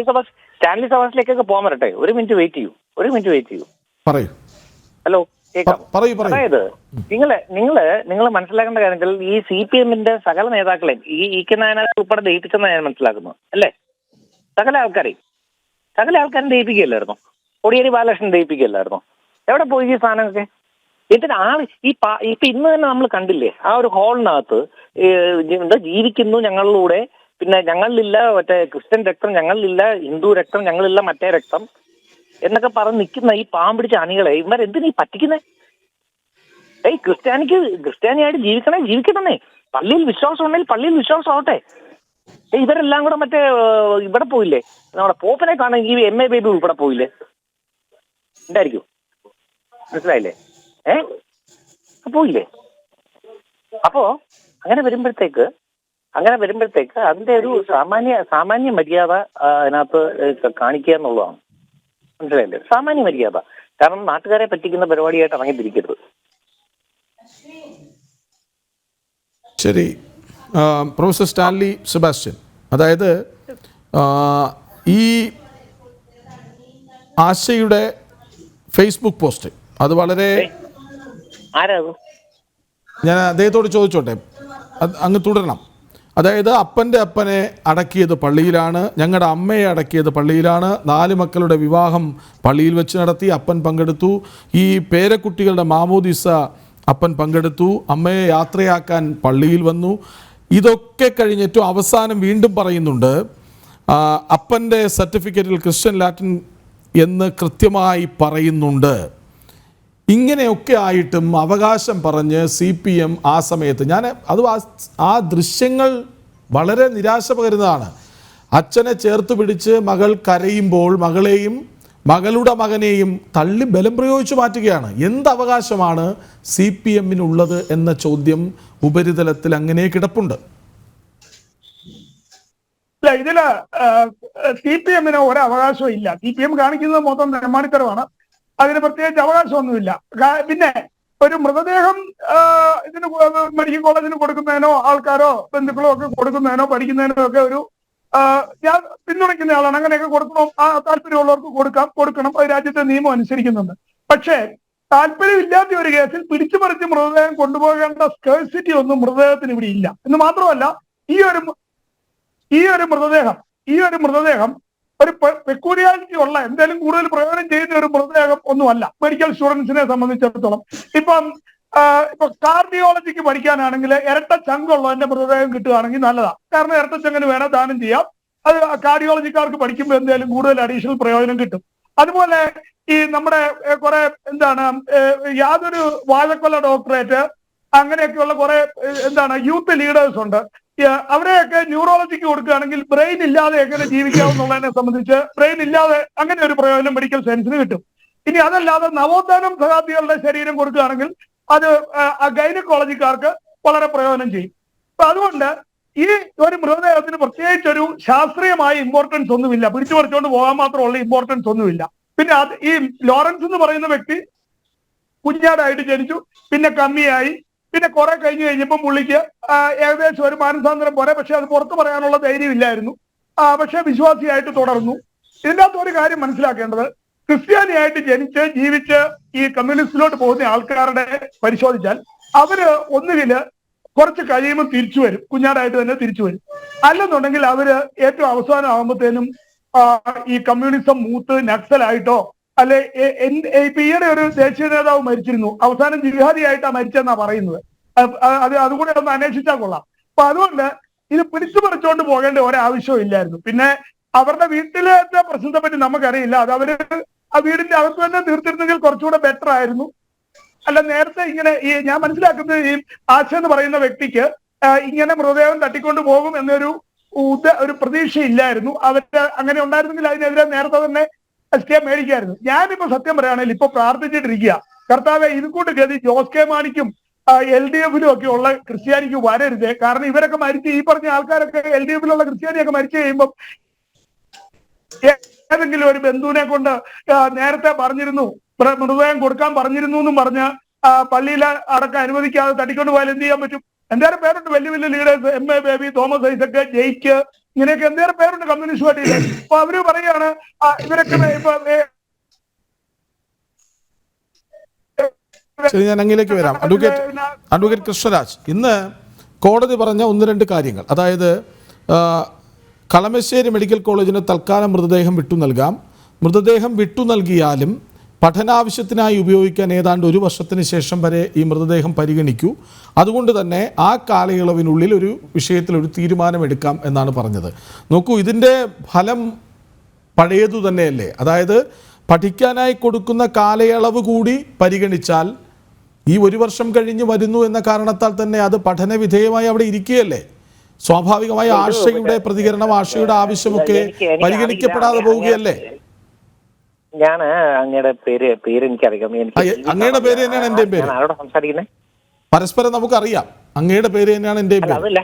സെബാസ്റ്റ്യനിലേക്കൊക്കെ പോകാൻ വരട്ടെ. ഒരു മിനിറ്റ് വെയിറ്റ് ചെയ്യൂ. പറയൂ. ഹലോ, അതായത് നിങ്ങൾ മനസ്സിലാക്കേണ്ട കാര്യത്തിൽ ഈ CPMന്റെ സകല നേതാക്കളെയും ഈ കെ നായനാർ ഉൾപ്പെടെ ദയിപ്പിച്ചെന്നാണ് ഞാൻ മനസ്സിലാക്കുന്നത്. അല്ലേ? സകല ആൾക്കാരും ദയിപ്പിക്കുകയല്ലായിരുന്നോ? കോടിയേരി ബാലകൃഷ്ണൻ ദയിപ്പിക്കുകയല്ലായിരുന്നോ? എവിടെ പോയി ഈ സാധനമൊക്കെ? എന്നിട്ട് ഇപ്പൊ ഇന്ന് തന്നെ നമ്മൾ കണ്ടില്ലേ, ആ ഒരു ഹാളിനകത്ത് ജീവിക്കുന്നു ഞങ്ങളിലൂടെ, പിന്നെ ഞങ്ങളിലില്ല മറ്റേ ക്രിസ്ത്യൻ രക്തം, ഞങ്ങളിലില്ല ഹിന്ദു രക്തം, ഞങ്ങളില്ല മറ്റേ രക്തം എന്നൊക്കെ പറഞ്ഞ് നിൽക്കുന്ന ഈ പാമ്പിടിച്ച അണികളെ ഇവരെന്തിനീ പറ്റിക്കുന്നേ? ക്രിസ്ത്യാനിയായിട്ട് ജീവിക്കണമെന്നേ. പള്ളിയിൽ വിശ്വാസം ഉണ്ടെങ്കിൽ പള്ളിയിൽ വിശ്വാസം ആവട്ടെ. ഇവരെല്ലാം കൂടെ മറ്റേ ഇവിടെ പോയില്ലേ, നമ്മുടെ പോപ്പിനെ കാണാൻ ഈ MA ബേബി ഉൾപ്പെടെ പോയില്ലേ? എന്തായിരിക്കും? മനസ്സിലായില്ലേ? പോയില്ലേ? അപ്പോ അങ്ങനെ വരുമ്പോഴത്തേക്ക് അതിന്റെ ഒരു സാമാന്യ മര്യാദ അതിനകത്ത് കാണിക്കുക എന്നുള്ളതാണ്. മനസ്സിലായില്ലേ? സാമാന്യ മര്യാദ. കാരണം നാട്ടുകാരെ പറ്റിക്കുന്ന പരിപാടിയായിട്ട് ഇറങ്ങിത്തിരിക്കരുത്. ശരി. പ്രൊഫസർ സ്റ്റാൻലി സെബാസ്റ്റ്യൻ, അതായത് ഈ ആശയുടെ ഫേസ്ബുക്ക് പോസ്റ്റ് അത് വളരെ, ഞാൻ അദ്ദേഹത്തോട് ചോദിച്ചോട്ടെ, അങ്ങ് തുടരണം. അതായത് അപ്പൻ്റെ അപ്പനെ അടക്കിയത് പള്ളിയിലാണ്, ഞങ്ങളുടെ അമ്മയെ അടക്കിയത് പള്ളിയിലാണ്, 4 മക്കളുടെ വിവാഹം പള്ളിയിൽ വെച്ച് നടത്തി, അപ്പൻ പങ്കെടുത്തു, ഈ പേരക്കുട്ടികളുടെ മാമോദിസ അപ്പൻ പങ്കെടുത്തു, അമ്മയെ യാത്രയാക്കാൻ പള്ളിയിൽ വന്നു. ഇതൊക്കെ കഴിഞ്ഞിട്ടും അവസാനം വീണ്ടും പറയുന്നുണ്ട് അപ്പൻ്റെ സർട്ടിഫിക്കറ്റിൽ ക്രിസ്ത്യൻ ലാറ്റിൻ എന്ന് കൃത്യമായി പറയുന്നുണ്ട്. ഇങ്ങനെയൊക്കെ ആയിട്ടും അവകാശം പറഞ്ഞ് CPM ആ സമയത്ത് ആ ദൃശ്യങ്ങൾ വളരെ നിരാശ പകരുന്നതാണ്. അച്ഛനെ ചേർത്ത് പിടിച്ച് മകൾ കരയുമ്പോൾ മകളെയും മകളുടെ മകനെയും തള്ളി ബലം പ്രയോഗിച്ചു മാറ്റുകയാണ്. എന്ത് അവകാശമാണ് CPM-നുള്ളത് എന്ന ചോദ്യം ഉപരിതലത്തിൽ അങ്ങനെ കിടപ്പുണ്ട്. ഇല്ല, ഇതില് CPM-ന് ഒരവകാശവും ഇല്ല. CPM കാണിക്കുന്നത് മൊത്തം തെമ്മാടിത്തരമാണ്. അതിന് പ്രത്യേകിച്ച് അവകാശമൊന്നുമില്ല. പിന്നെ ഒരു മൃതദേഹം ഇതിന് മെഡിക്കൽ കോളേജിന് കൊടുക്കുന്നതിനോ ആൾക്കാരോ ബന്ധുക്കളോ ഒക്കെ കൊടുക്കുന്നതിനോ പഠിക്കുന്നതിനോ ഒക്കെ ഒരു ഞാൻ പിന്തുണയ്ക്കുന്ന ആളാണ്. അങ്ങനെയൊക്കെ കൊടുക്കണം, താല്പര്യമുള്ളവർക്ക് കൊടുക്കണം. അത് രാജ്യത്തെ നിയമം അനുസരിക്കുന്നുണ്ട്. പക്ഷേ താല്പര്യമില്ലാത്ത ഒരു കേസിൽ പിടിച്ചുപറിച്ച് മൃതദേഹം കൊണ്ടുപോകേണ്ട സ്കേഴ്സിറ്റി ഒന്നും മൃതദേഹത്തിന് ഇവിടെ ഇല്ല. എന്ന് മാത്രമല്ല, ഈ ഒരു മൃതദേഹം ഒരു പെക്യൂരിയാലിറ്റി ഉള്ള എന്തെങ്കിലും കൂടുതൽ പ്രയോജനം ചെയ്യുന്ന ഒരു മൃതദേഹം ഒന്നുമല്ല മെഡിക്കൽ സ്റ്റുഡൻസിനെ സംബന്ധിച്ചിടത്തോളം. ഇപ്പൊ കാർഡിയോളജിക്ക് പഠിക്കാനാണെങ്കിൽ ഇരട്ട ചങ്കുള്ളതിന്റെ മൃതദേഹം കിട്ടുകയാണെങ്കിൽ നല്ലതാണ്. കാരണം ഇരട്ട ചങ്ങിന് വേണം ദാനം ചെയ്യാം. അത് കാർഡിയോളജിക്കാർക്ക് പഠിക്കുമ്പോൾ എന്തെങ്കിലും കൂടുതൽ അഡീഷണൽ പ്രയോജനം കിട്ടും. അതുപോലെ ഈ നമ്മുടെ കുറെ യാതൊരു വാഴക്കൊല ഡോക്ടറേറ്റ് അങ്ങനെയൊക്കെയുള്ള കുറെ യൂത്ത് ലീഡേഴ്സ് ഉണ്ട്. അവരെയൊക്കെ ന്യൂറോളജിക്ക് കൊടുക്കുകയാണെങ്കിൽ ബ്രെയിൻ ഇല്ലാതെ എങ്ങനെ ജീവിക്കാവുന്നതിനെ സംബന്ധിച്ച് ബ്രെയിൻ ഇല്ലാതെ അങ്ങനെ ഒരു പ്രയോജനം മെഡിക്കൽ സയൻസിന് കിട്ടും. ഇനി അതല്ലാതെ നവോത്ഥാനം സഹാബികളുടെ ശരീരം കൊടുക്കുകയാണെങ്കിൽ അത് ഗൈനക്കോളജിക്കാർക്ക് വളരെ പ്രയോജനം ചെയ്യും. അപ്പൊ അതുകൊണ്ട് ഈ ഒരു മൃതദേഹത്തിന് പ്രത്യേകിച്ച് ഒരു ശാസ്ത്രീയമായ ഇമ്പോർട്ടൻസ് ഒന്നുമില്ല. പിടിച്ചു പറിച്ചുകൊണ്ട് പോകാൻ മാത്രമുള്ള ഇമ്പോർട്ടൻസ് ഒന്നുമില്ല. പിന്നെ ഈ ലോറൻസ് എന്ന് പറയുന്ന വ്യക്തി കുഞ്ഞാടായിട്ട് ജനിച്ചു, പിന്നെ കമ്മിയായി, പിന്നെ കുറെ കഴിഞ്ഞപ്പോൾ പുള്ളിക്ക് ഏകദേശം ഒരു മാനസാന്തരം പോലെ, പക്ഷെ അത് പുറത്തു പറയാനുള്ള ധൈര്യം ഇല്ലായിരുന്നു. പക്ഷെ വിശ്വാസിയായിട്ട് തുടർന്നു. ഇതിൻ്റെ അകത്ത് ഒരു കാര്യം മനസ്സിലാക്കേണ്ടത്, ക്രിസ്ത്യാനിയായിട്ട് ജനിച്ച് ജീവിച്ച് ഈ കമ്മ്യൂണിസ്റ്റിലോട്ട് പോകുന്ന ആൾക്കാരുടെ പരിശോധിച്ചാൽ അവര് ഒന്നുകില് കുറച്ച് കഴിയുമ്പോൾ തിരിച്ചു വരും, കുഞ്ഞാടായിട്ട് തന്നെ തിരിച്ചു വരും. അല്ലെന്നുണ്ടെങ്കിൽ അവര് ഏറ്റവും അവസാനം ആകുമ്പോഴത്തേനും ഈ കമ്മ്യൂണിസം മൂത്ത് നക്സലായിട്ടോ അല്ലെ ഇപ്പൊ ഈയിടെ ഒരു ദേശീയ നേതാവ് മരിച്ചിരുന്നു, അവസാനം ജിഹാദിയായിട്ടാണ് മരിച്ചെന്നാ പറയുന്നത്. അതുകൂടെ ഒന്ന് അന്വേഷിച്ചാൽ കൊള്ളാം. അപ്പൊ അതുകൊണ്ട് ഇത് പിടിച്ചു പറിച്ചുകൊണ്ട് പോകേണ്ട ഒരാവശ്യവും ഇല്ലായിരുന്നു. പിന്നെ അവരുടെ വീട്ടിലത്തെ പ്രശ്നത്തെ പറ്റി നമുക്കറിയില്ല. അത് അവര് ആ വീടിന്റെ അകത്ത് തന്നെ തീർത്തിരുന്നെങ്കിൽ കുറച്ചുകൂടെ ബെറ്റർ ആയിരുന്നു. അല്ല, നേരത്തെ ഇങ്ങനെ ഞാൻ മനസ്സിലാക്കുന്നത് ഈ ആശ എന്ന് പറയുന്ന വ്യക്തിക്ക് ഇങ്ങനെ മൃതദേഹം തട്ടിക്കൊണ്ട് പോകും എന്നൊരു പ്രതീക്ഷ ഇല്ലായിരുന്നു. അവര് അങ്ങനെ ഉണ്ടായിരുന്നെങ്കിൽ അതിനെതിരെ നേരത്തെ തന്നെ SK മേടിക്കായിരുന്നു. ഞാനിപ്പോ സത്യം പറയുകയാണെങ്കിൽ ഇപ്പൊ പ്രാർത്ഥിച്ചിട്ടിരിക്കുക, കർത്താവെ ഇതുകൂട്ട് ഗതി ജോസ് കെ മാണിക്കും LDF-ലും ഒക്കെ ഉള്ള ക്രിസ്ത്യാനിക്ക് വരരുത്. കാരണം ഇവരൊക്കെ മരിച്ച്, ഈ പറഞ്ഞ ആൾക്കാരൊക്കെ LDF-ലുള്ള ക്രിസ്ത്യാനിയൊക്കെ മരിച്ചു കഴിയുമ്പോൾ ഏതെങ്കിലും ഒരു ബന്ധുവിനെ കൊണ്ട് നേരത്തെ പറഞ്ഞിരുന്നു, മൃതദേഹം കൊടുക്കാൻ പറഞ്ഞിരുന്നു എന്നും പറഞ്ഞ് പള്ളിയിൽ അടക്കം അനുവദിക്കാതെ തട്ടിക്കൊണ്ട് പോയാൽ എന്ത് ചെയ്യാൻ പറ്റും? എന്തേരം പേരുണ്ട് വലിയ വലിയ leaders, MA Baby, Thomas Isaac, Jaick, ഇങ്ങനെയൊക്കെ എന്തേരം പേരുണ്ട് കമ്മ്യൂണിസ്റ്റ് പാർട്ടിയിൽ. അപ്പൊ അവര് പറയാണ് ഇവരൊക്കെ ഇപ്പൊ ശരി, ഞാൻ അങ്ങിലേക്ക് വരാം. അഡ്വക്കേറ്റ് കൃഷ്ണരാജ്, ഇന്ന് കോടതി പറഞ്ഞ ഒന്ന് രണ്ട് കാര്യങ്ങൾ, അതായത് കളമശ്ശേരി മെഡിക്കൽ കോളേജിന് തൽക്കാലം മൃതദേഹം വിട്ടു നൽകാം. മൃതദേഹം വിട്ടു നൽകിയാലും പഠനാവശ്യത്തിനായി ഉപയോഗിക്കാൻ ഏതാണ്ട് 1 വർഷത്തിന് ശേഷം വരെ ഈ മൃതദേഹം പരിഗണിക്കൂ. അതുകൊണ്ട് തന്നെ ആ കാലയളവിനുള്ളിൽ ഒരു വിഷയത്തിൽ ഒരു തീരുമാനമെടുക്കാം എന്നാണ് പറഞ്ഞത്. നോക്കൂ, ഇതിൻ്റെ ഫലം പഴയതു തന്നെയല്ലേ? അതായത് പഠിക്കാനായി കൊടുക്കുന്ന കാലയളവ് കൂടി പരിഗണിച്ചാൽ ഈ 1 വർഷം കഴിഞ്ഞ് വരുന്നു എന്ന കാരണത്താൽ തന്നെ അത് പഠന വിധേയമായി അവിടെ ഇരിക്കുകയല്ലേ? സ്വാഭാവികമായി ആശയുടെ പ്രതികരണം, ആശയുടെ ആവശ്യമൊക്കെ പരിഗണിക്കപ്പെടാതെ പോവുകയല്ലേ? ഞാൻ അങ്ങയുടെ പേര് എനിക്കറിയാം. അങ്ങയുടെ പേര് തന്നെയാണ് എന്റെയും പേര്. ആരോട് സംസാരിക്കുന്നത്? പരസ്പരം നമുക്കറിയാം. അങ്ങയുടെ പേര് തന്നെയാണ് എന്റെയും പേര്. അതല്ല,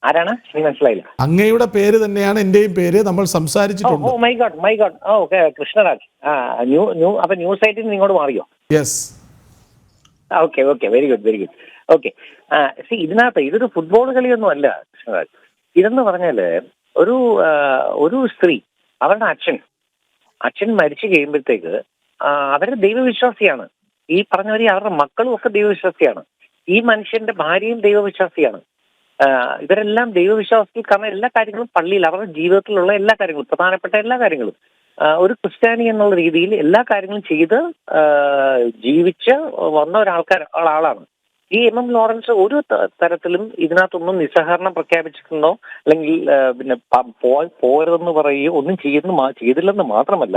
ആരാണ്? മനസ്സിലായില്ല. അങ്ങയുടെ പേര് തന്നെയാണ് എന്റെയും പേര്. നമ്മൾ സംസാരിച്ചിട്ടുണ്ട്. My God. ഓക്കെ, കൃഷ്ണരാജ്. അപ്പൊ ന്യൂസ് സൈറ്റിൽ നിന്ന് ഇങ്ങോട്ട് മാറിയോ? Yes. Okay, very good. Okay, ഇതിനകത്ത് ഇതൊരു ഫുട്ബോൾ കളിയൊന്നും അല്ല കൃഷ്ണരാജ്. ഇതെന്ന് പറഞ്ഞാല് ഒരു സ്ത്രീ, അവരുടെ അച്ഛൻ മരിച്ചു കഴിയുമ്പോഴത്തേക്ക് അവരുടെ ദൈവവിശ്വാസിയാണ്. ഈ പറഞ്ഞവരെ അവരുടെ മക്കളും ഒക്കെ ദൈവവിശ്വാസിയാണ്. ഈ മനുഷ്യന്റെ ഭാര്യയും ദൈവവിശ്വാസിയാണ്. ഇവരെല്ലാം ദൈവവിശ്വാസത്തിൽ, കാരണം എല്ലാ കാര്യങ്ങളും പള്ളിയിൽ, അവരുടെ ജീവിതത്തിലുള്ള എല്ലാ കാര്യങ്ങളും, പ്രധാനപ്പെട്ട എല്ലാ കാര്യങ്ങളും ഒരു ക്രിസ്ത്യാനി എന്നുള്ള രീതിയിൽ എല്ലാ കാര്യങ്ങളും ചെയ്ത് ജീവിച്ച് വന്ന ഒരാളാണ്. ഈ MM ലോറൻസ് ഒരു തരത്തിലും ഇതിനകത്തൊന്നും നിസ്സഹകരണം പ്രഖ്യാപിച്ചിട്ടുണ്ടോ, അല്ലെങ്കിൽ പിന്നെ പോയതെന്ന് പറയുകയോ ഒന്നും ചെയ്തില്ലെന്ന് മാത്രമല്ല,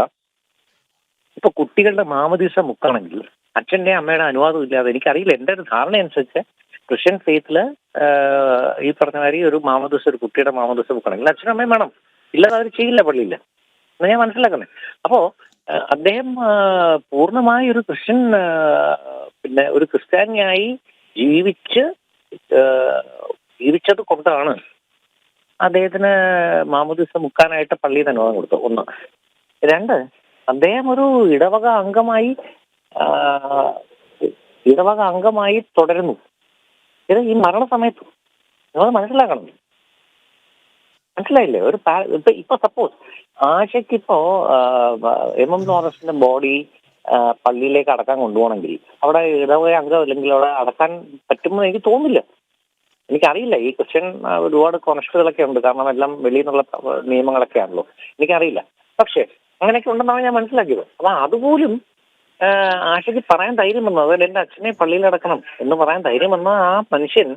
ഇപ്പൊ കുട്ടികളുടെ മാമോദീസ മുക്കാണെങ്കിൽ അച്ഛന്റെ അമ്മയുടെ അനുവാദം ഇല്ലാതെ, എനിക്കറിയില്ല, എന്റെ ഒരു ധാരണ അനുസരിച്ച് ക്രിസ്ത്യൻ ഫെയ്ത്തില് ഈ പറഞ്ഞ മാതിരി ഒരു കുട്ടിയുടെ മാമോദീസ മുക്കാണെങ്കിൽ അച്ഛനും അമ്മയും വേണം, ഇല്ലാതെ അവർ ചെയ്യില്ല പള്ളിയില്ല. എന്ന് ഞാൻ മനസ്സിലാക്കുന്നത്. അപ്പോ അദ്ദേഹം പൂർണ്ണമായി ഒരു ക്രിസ്ത്യൻ പിന്നെ ഒരു ക്രിസ്ത്യാനിയായി ജീവിച്ചത് കൊണ്ടാണ് അദ്ദേഹത്തിന് മാമോദിസ മുക്കാനായിട്ട് പള്ളിയിൽ തന്നെ അനുവാദം കൊടുത്തു. 1. 2, അദ്ദേഹം ഒരു ഇടവക അംഗമായി തുടരുന്നു. ഇത് ഈ മരണസമയത്ത് നമ്മൾ മനസ്സിലാക്കണം. മനസ്സിലായില്ലേ? ഇപ്പൊ സപ്പോസ് ആശയ്ക്കിപ്പോ എം ലോറൻസിന്റെ ബോഡി പള്ളിയിലേക്ക് അടക്കാൻ കൊണ്ടുപോകണമെങ്കിൽ അവിടെ ഇടവക അംഗം അല്ലെങ്കിൽ അവിടെ അടക്കാൻ പറ്റുമെന്ന് എനിക്ക് തോന്നുന്നില്ല. എനിക്കറിയില്ല. ഈ ക്രിസ്ത്യൻ ഒരുപാട് കോൺസ്റ്റുകളൊക്കെ ഉണ്ട്, കാരണം എല്ലാം വെളിയിൽ നിന്നുള്ള നിയമങ്ങളൊക്കെ ആണല്ലോ. എനിക്കറിയില്ല. പക്ഷെ അങ്ങനെയൊക്കെ ഉണ്ടെന്നാണ് ഞാൻ മനസ്സിലാക്കിയത്. അപ്പൊ അതുപോലും ആശയ്ക്ക് പറയാൻ ധൈര്യം വന്നു, അതായത് എന്റെ അച്ഛനെ പള്ളിയിൽ അടക്കണം എന്ന് പറയാൻ ധൈര്യം വന്ന ആ മനുഷ്യൻ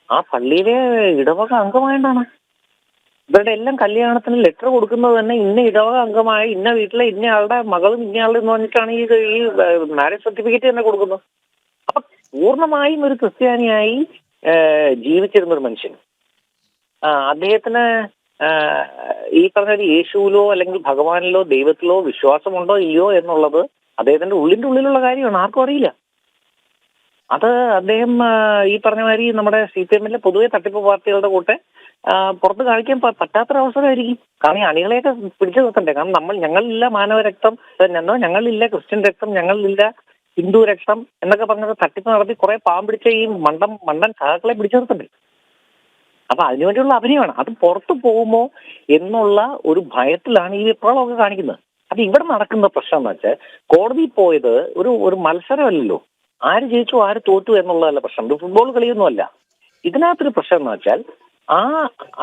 ആ പള്ളിയിലെ ഇടവക അംഗമായിട്ടാണ്. ഇവരുടെ എല്ലാം കല്യാണത്തിന് ലെറ്റർ കൊടുക്കുന്നത് തന്നെ ഇന്ന ഇടവക അംഗമായ ഇന്ന വീട്ടിലെ ഇന്നയാളുടെ മകളും ഇന്നയാളുടെ എന്ന് പറഞ്ഞിട്ടാണ് ഈ മാരേജ് സർട്ടിഫിക്കറ്റ് തന്നെ കൊടുക്കുന്നത്. അപ്പൊ പൂർണ്ണമായും ഒരു ക്രിസ്ത്യാനിയായി ജീവിച്ചിരുന്ന ഒരു മനുഷ്യൻ, അദ്ദേഹത്തിന് ഈ പറഞ്ഞ ഒരു യേശുവിലോ അല്ലെങ്കിൽ ഭഗവാനിലോ ദൈവത്തിലോ വിശ്വാസമുണ്ടോ ഇല്ലയോ എന്നുള്ളത് അദ്ദേഹത്തിന്റെ ഉള്ളിന്റെ ഉള്ളിലുള്ള കാര്യമാണ്, ആർക്കും അറിയില്ല. അത് അദ്ദേഹം ഈ പറഞ്ഞ മാതിരി നമ്മുടെ CPM-ലെ പൊതുവെ തട്ടിപ്പ് പാർട്ടികളുടെ കൂട്ടെ പുറത്ത് കാണിക്കാൻ പറ്റാത്തൊരവസരമായിരിക്കും. കാരണം ഈ അണികളെയൊക്കെ പിടിച്ചു നിർത്തണ്ടേ. കാരണം ഞങ്ങളില്ല മാനവരക്തം, ഞങ്ങളില്ല ക്രിസ്ത്യൻ രക്തം, ഞങ്ങളില്ല ഹിന്ദു രക്തം എന്നൊക്കെ പറഞ്ഞത് തട്ടിപ്പ് നടത്തി കുറെ പാവം പിടിച്ച ഈ മണ്ടൻ സഹാക്കളെ പിടിച്ചു നിർത്തണ്ടേ. അപ്പൊ അതിനുവേണ്ടിയുള്ള അഭിനയമാണ്. അത് പുറത്തു പോകുമോ എന്നുള്ള ഒരു ഭയത്തിലാണ് ഈ വിപ്ലവമൊക്കെ കാണിക്കുന്നത്. അപ്പൊ ഇവിടെ നടക്കുന്ന പ്രശ്നം എന്ന് വെച്ചാൽ കോടതി പോയത് ഒരു മത്സരമല്ലല്ലോ, ആര് ജയിച്ചു ആര് തോറ്റു എന്നുള്ളതല്ല പ്രശ്നം. ഇത് ഫുട്ബോൾ കളിയൊന്നുമല്ല. ഇതിനകത്തൊരു പ്രശ്നം എന്ന് വെച്ചാൽ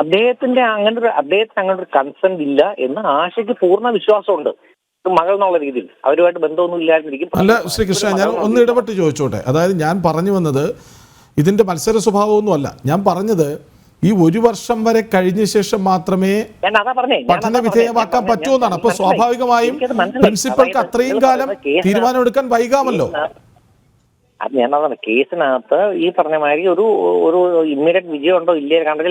അദ്ദേഹത്തിന് അങ്ങനെ ഒരു കൺസെന്റ് ഇല്ല എന്ന് ആശയ്ക്ക് പൂർണ്ണ വിശ്വാസമുണ്ട്. മകൾ എന്നുള്ള രീതിയിൽ അവരുമായിട്ട് ബന്ധമൊന്നും ഇല്ലാതിരിക്കും. അല്ല ശ്രീകൃഷ്ണ, ഞാൻ ഒന്ന് ഇടപെട്ട് ചോദിച്ചോട്ടെ. അതായത് ഞാൻ പറഞ്ഞു വന്നത് ഇതിന്റെ മത്സര സ്വഭാവമൊന്നും അല്ല. ഞാൻ പറഞ്ഞത് ഈ 1 വർഷം വരെ കഴിഞ്ഞ ശേഷം മാത്രമേ പഠന വിധേയമാക്കാൻ പറ്റൂന്നാണ്. അപ്പൊ സ്വാഭാവികമായും പ്രിൻസിപ്പൾക്ക് അത്രയും കാലം തീരുമാനമെടുക്കാൻ വൈകാമല്ലോ. ഞാനതാണ് കേസിനകത്ത് ഈ പറഞ്ഞ മാതിരി ഒരു ഇമ്മീഡിയറ്റ് വിജയം ഉണ്ടോ ഇല്ലയോ, കാരണം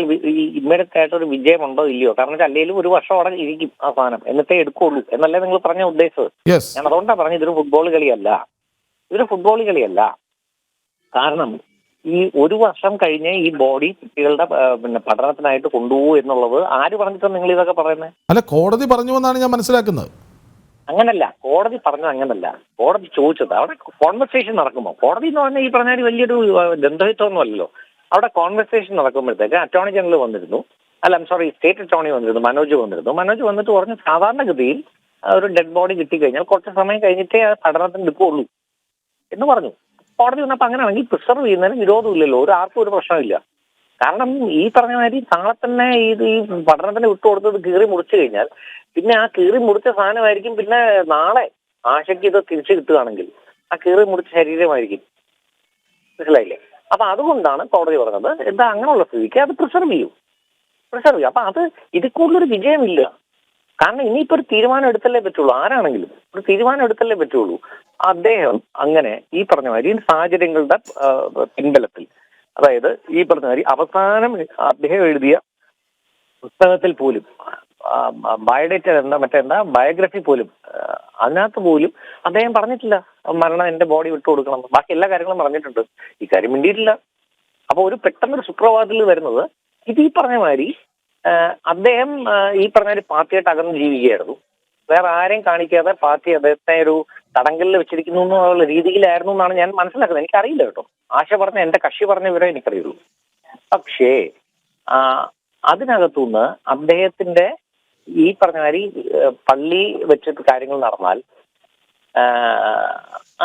ഇമ്മീഡിയറ്റ് ആയിട്ട് ഒരു വിജയം ഉണ്ടോ ഇല്ലയോ, കാരണം അല്ലെങ്കിലും 1 വർഷം അവിടെ ഇരിക്കും ആ സാധനം, എന്നിട്ടേ എടുക്കുള്ളൂ എന്നല്ലേ നിങ്ങൾ പറഞ്ഞ ഉദ്ദേശിച്ചത്. ഞാൻ അതുകൊണ്ടാണ് പറഞ്ഞത് ഇതൊരു ഫുട്ബോൾ കളിയല്ല. കാരണം ഈ 1 വർഷം കഴിഞ്ഞ് ഈ ബോഡി കുട്ടികളുടെ പിന്നെ പഠനത്തിനായിട്ട് കൊണ്ടുപോകൂ എന്നുള്ളത് ആര് പറഞ്ഞിട്ടാണ് നിങ്ങൾ ഇതൊക്കെ പറയുന്നത്? അല്ല, കോടതി പറഞ്ഞു എന്നാണ് ഞാൻ മനസ്സിലാക്കുന്നത്. അങ്ങനല്ല, കോടതി പറഞ്ഞത് അങ്ങനല്ല. കോടതി ചോദിച്ചത് അവിടെ കോൺവെർസേഷൻ നടക്കുമ്പോൾ, കോടതി എന്ന് പറഞ്ഞാൽ ഈ പറഞ്ഞാൽ വലിയൊരു ദന്തഹിത്വമൊന്നും അല്ലല്ലോ. അവിടെ കോൺവെർസേഷൻ നടക്കുമ്പോഴത്തേക്ക് അറ്റോർണി ജനറൽ വന്നിരുന്നു, സ്റ്റേറ്റ് അറ്റോർണി വന്നിരുന്നു, മനോജ് വന്നിട്ട് പറഞ്ഞു സാധാരണഗതിയിൽ ഒരു ഡെഡ് ബോഡി കിട്ടിക്കഴിഞ്ഞാൽ കുറച്ച് സമയം കഴിഞ്ഞിട്ടേ ആ പഠനത്തിന് എടുക്കുകയുള്ളൂ എന്ന് പറഞ്ഞു. കോടതി വന്നപ്പോൾ അങ്ങനെയാണെങ്കിൽ പ്രിസർവ് ചെയ്യുന്നതിന് വിരോധമില്ലല്ലോ, ആർക്കും ഒരു പ്രശ്നമില്ല. കാരണം ഈ പറഞ്ഞ മാതിരി നാളെ തന്നെ ഈ പഠനത്തിന് വിട്ടുകൊടുത്തത് കീറി മുറിച്ചു കഴിഞ്ഞാൽ പിന്നെ ആ കീറി മുറിച്ച സാധനമായിരിക്കും പിന്നെ നാളെ ആശയ്ക്ക് ഇത് തിരിച്ചു കിട്ടുകയാണെങ്കിൽ ആ കീറി മുറിച്ച ശരീരമായിരിക്കും. മനസ്സിലായില്ലേ? അപ്പൊ അതുകൊണ്ടാണ് കോടതി പറഞ്ഞത് എന്താ അങ്ങനെയുള്ള സ്ഥിതിക്ക് അത് പ്രിസർവ് ചെയ്യും. അപ്പൊ അത് ഇതിൽ കൂടുതലൊരു വിജയമില്ല. കാരണം ഇനിയിപ്പോ ഒരു തീരുമാനം എടുത്തല്ലേ പറ്റുള്ളൂ, ആരാണെങ്കിലും ഒരു തീരുമാനം എടുത്തല്ലേ പറ്റുള്ളൂ. അദ്ദേഹം അങ്ങനെ ഈ പറഞ്ഞ മാതിരി സാഹചര്യങ്ങളുടെ പിൻബലത്തിൽ, അതായത് ഈ പറഞ്ഞ മാതിരി അവസാനം അദ്ദേഹം എഴുതിയ പുസ്തകത്തിൽ പോലും ബയോഗ്രഫി പോലും അതിനകത്ത് പോലും അദ്ദേഹം പറഞ്ഞിട്ടില്ല മരണം എന്റെ ബോഡി വിട്ടു കൊടുക്കണം. ബാക്കി എല്ലാ കാര്യങ്ങളും പറഞ്ഞിട്ടുണ്ട്, ഈ കാര്യം മിണ്ടിയിട്ടില്ല. അപ്പൊ ഒരു പെട്ടെന്നൊരു സുപ്രഭാതത്തിൽ വരുന്നത് ഇത് ഈ പറഞ്ഞ മാതിരി അദ്ദേഹം ഈ പറഞ്ഞ ഒരു പാർട്ടിയായിട്ട് അകന്ന് ജീവിക്കുകയായിരുന്നു. വേറെ ആരെയും കാണിക്കാതെ പാർട്ടി അദ്ദേഹത്തെ ഒരു തടങ്കലിൽ വെച്ചിരിക്കുന്നു എന്നുള്ള രീതിയിലായിരുന്നു എന്നാണ് ഞാൻ മനസ്സിലാക്കുന്നത്. എനിക്കറിയില്ല കേട്ടോ, ആശ പറഞ്ഞ എന്റെ കക്ഷി പറഞ്ഞ വിവരം എനിക്കറിയുള്ളൂ. പക്ഷേ അതിനകത്തുനിന്ന് അദ്ദേഹത്തിന്റെ ഈ പറഞ്ഞ മാതിരി പള്ളി വെച്ചിട്ട് കാര്യങ്ങൾ നടന്നാൽ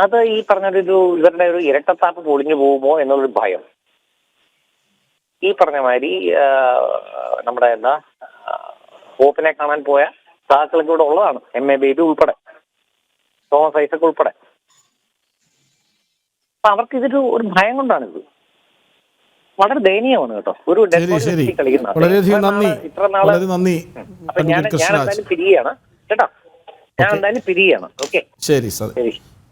അത് ഈ പറഞ്ഞൊരു ഇവരുടെ ഒരു ഇരട്ടത്താപ്പ് പൊളിഞ്ഞു പോകുമോ എന്നുള്ളൊരു ഭയം. ഈ പറഞ്ഞ മാതിരി നമ്മുടെ പോപ്പിനെ കാണാൻ പോയ സഹാക്കളൊക്കെ ഇവിടെ ഉള്ളതാണ്, MA ബേബി ഉൾപ്പെടെ, തോമസ് ഐസക് ഉൾപ്പെടെ. അപ്പൊ അവർക്ക് ഇതൊരു ഭയം കൊണ്ടാണിത്. വളരെ ദയനീയമാണ് കേട്ടോ. ഒരു വളരെയധികം നന്ദി. അപ്പൊ ഞാൻ എന്തായാലും പിരിയാണ് കേട്ടോ, ഓക്കെ. ശരി സാർ,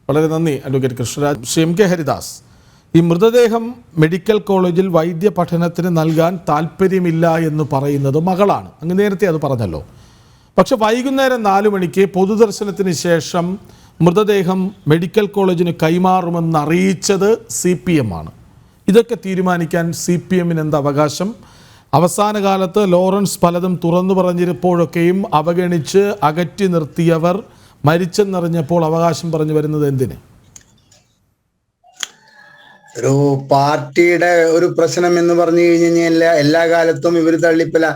വളരെ നന്ദി അഡ്വക്കേറ്റ് കൃഷ്ണരാജ്. ശ്രീ MK ഹരിദാസ്, ഈ മൃതദേഹം മെഡിക്കൽ കോളേജിൽ വൈദ്യ പഠനത്തിന് നൽകാൻ താല്പര്യമില്ല എന്ന് പറയുന്നത് മകളാണ്. അങ്ങ് നേരത്തെ അത് പറഞ്ഞല്ലോ. പക്ഷെ വൈകുന്നേരം 4 മണിക്ക് പൊതുദർശനത്തിന് ശേഷം മൃതദേഹം മെഡിക്കൽ കോളേജിന് കൈമാറുമെന്ന് അറിയിച്ചത് CPM ആണ്. ഇതൊക്കെ തീരുമാനിക്കാൻ CPMന് എന്ത് അവകാശം? അവസാന കാലത്ത് ലോറൻസ് പലതും തുറന്നു പറഞ്ഞിരുപ്പോഴൊക്കെയും അവഗണിച്ച് അകറ്റി നിർത്തിയവർ മരിച്ചെന്നറിഞ്ഞപ്പോൾ അവകാശം പറഞ്ഞു വരുന്നത് എന്തിന്? ഒരു പാർട്ടിയുടെ ഒരു പ്രശ്നം എന്ന് പറഞ്ഞു കഴിഞ്ഞാൽ എല്ലാ കാലത്തും ഇവർ തള്ളിപ്പല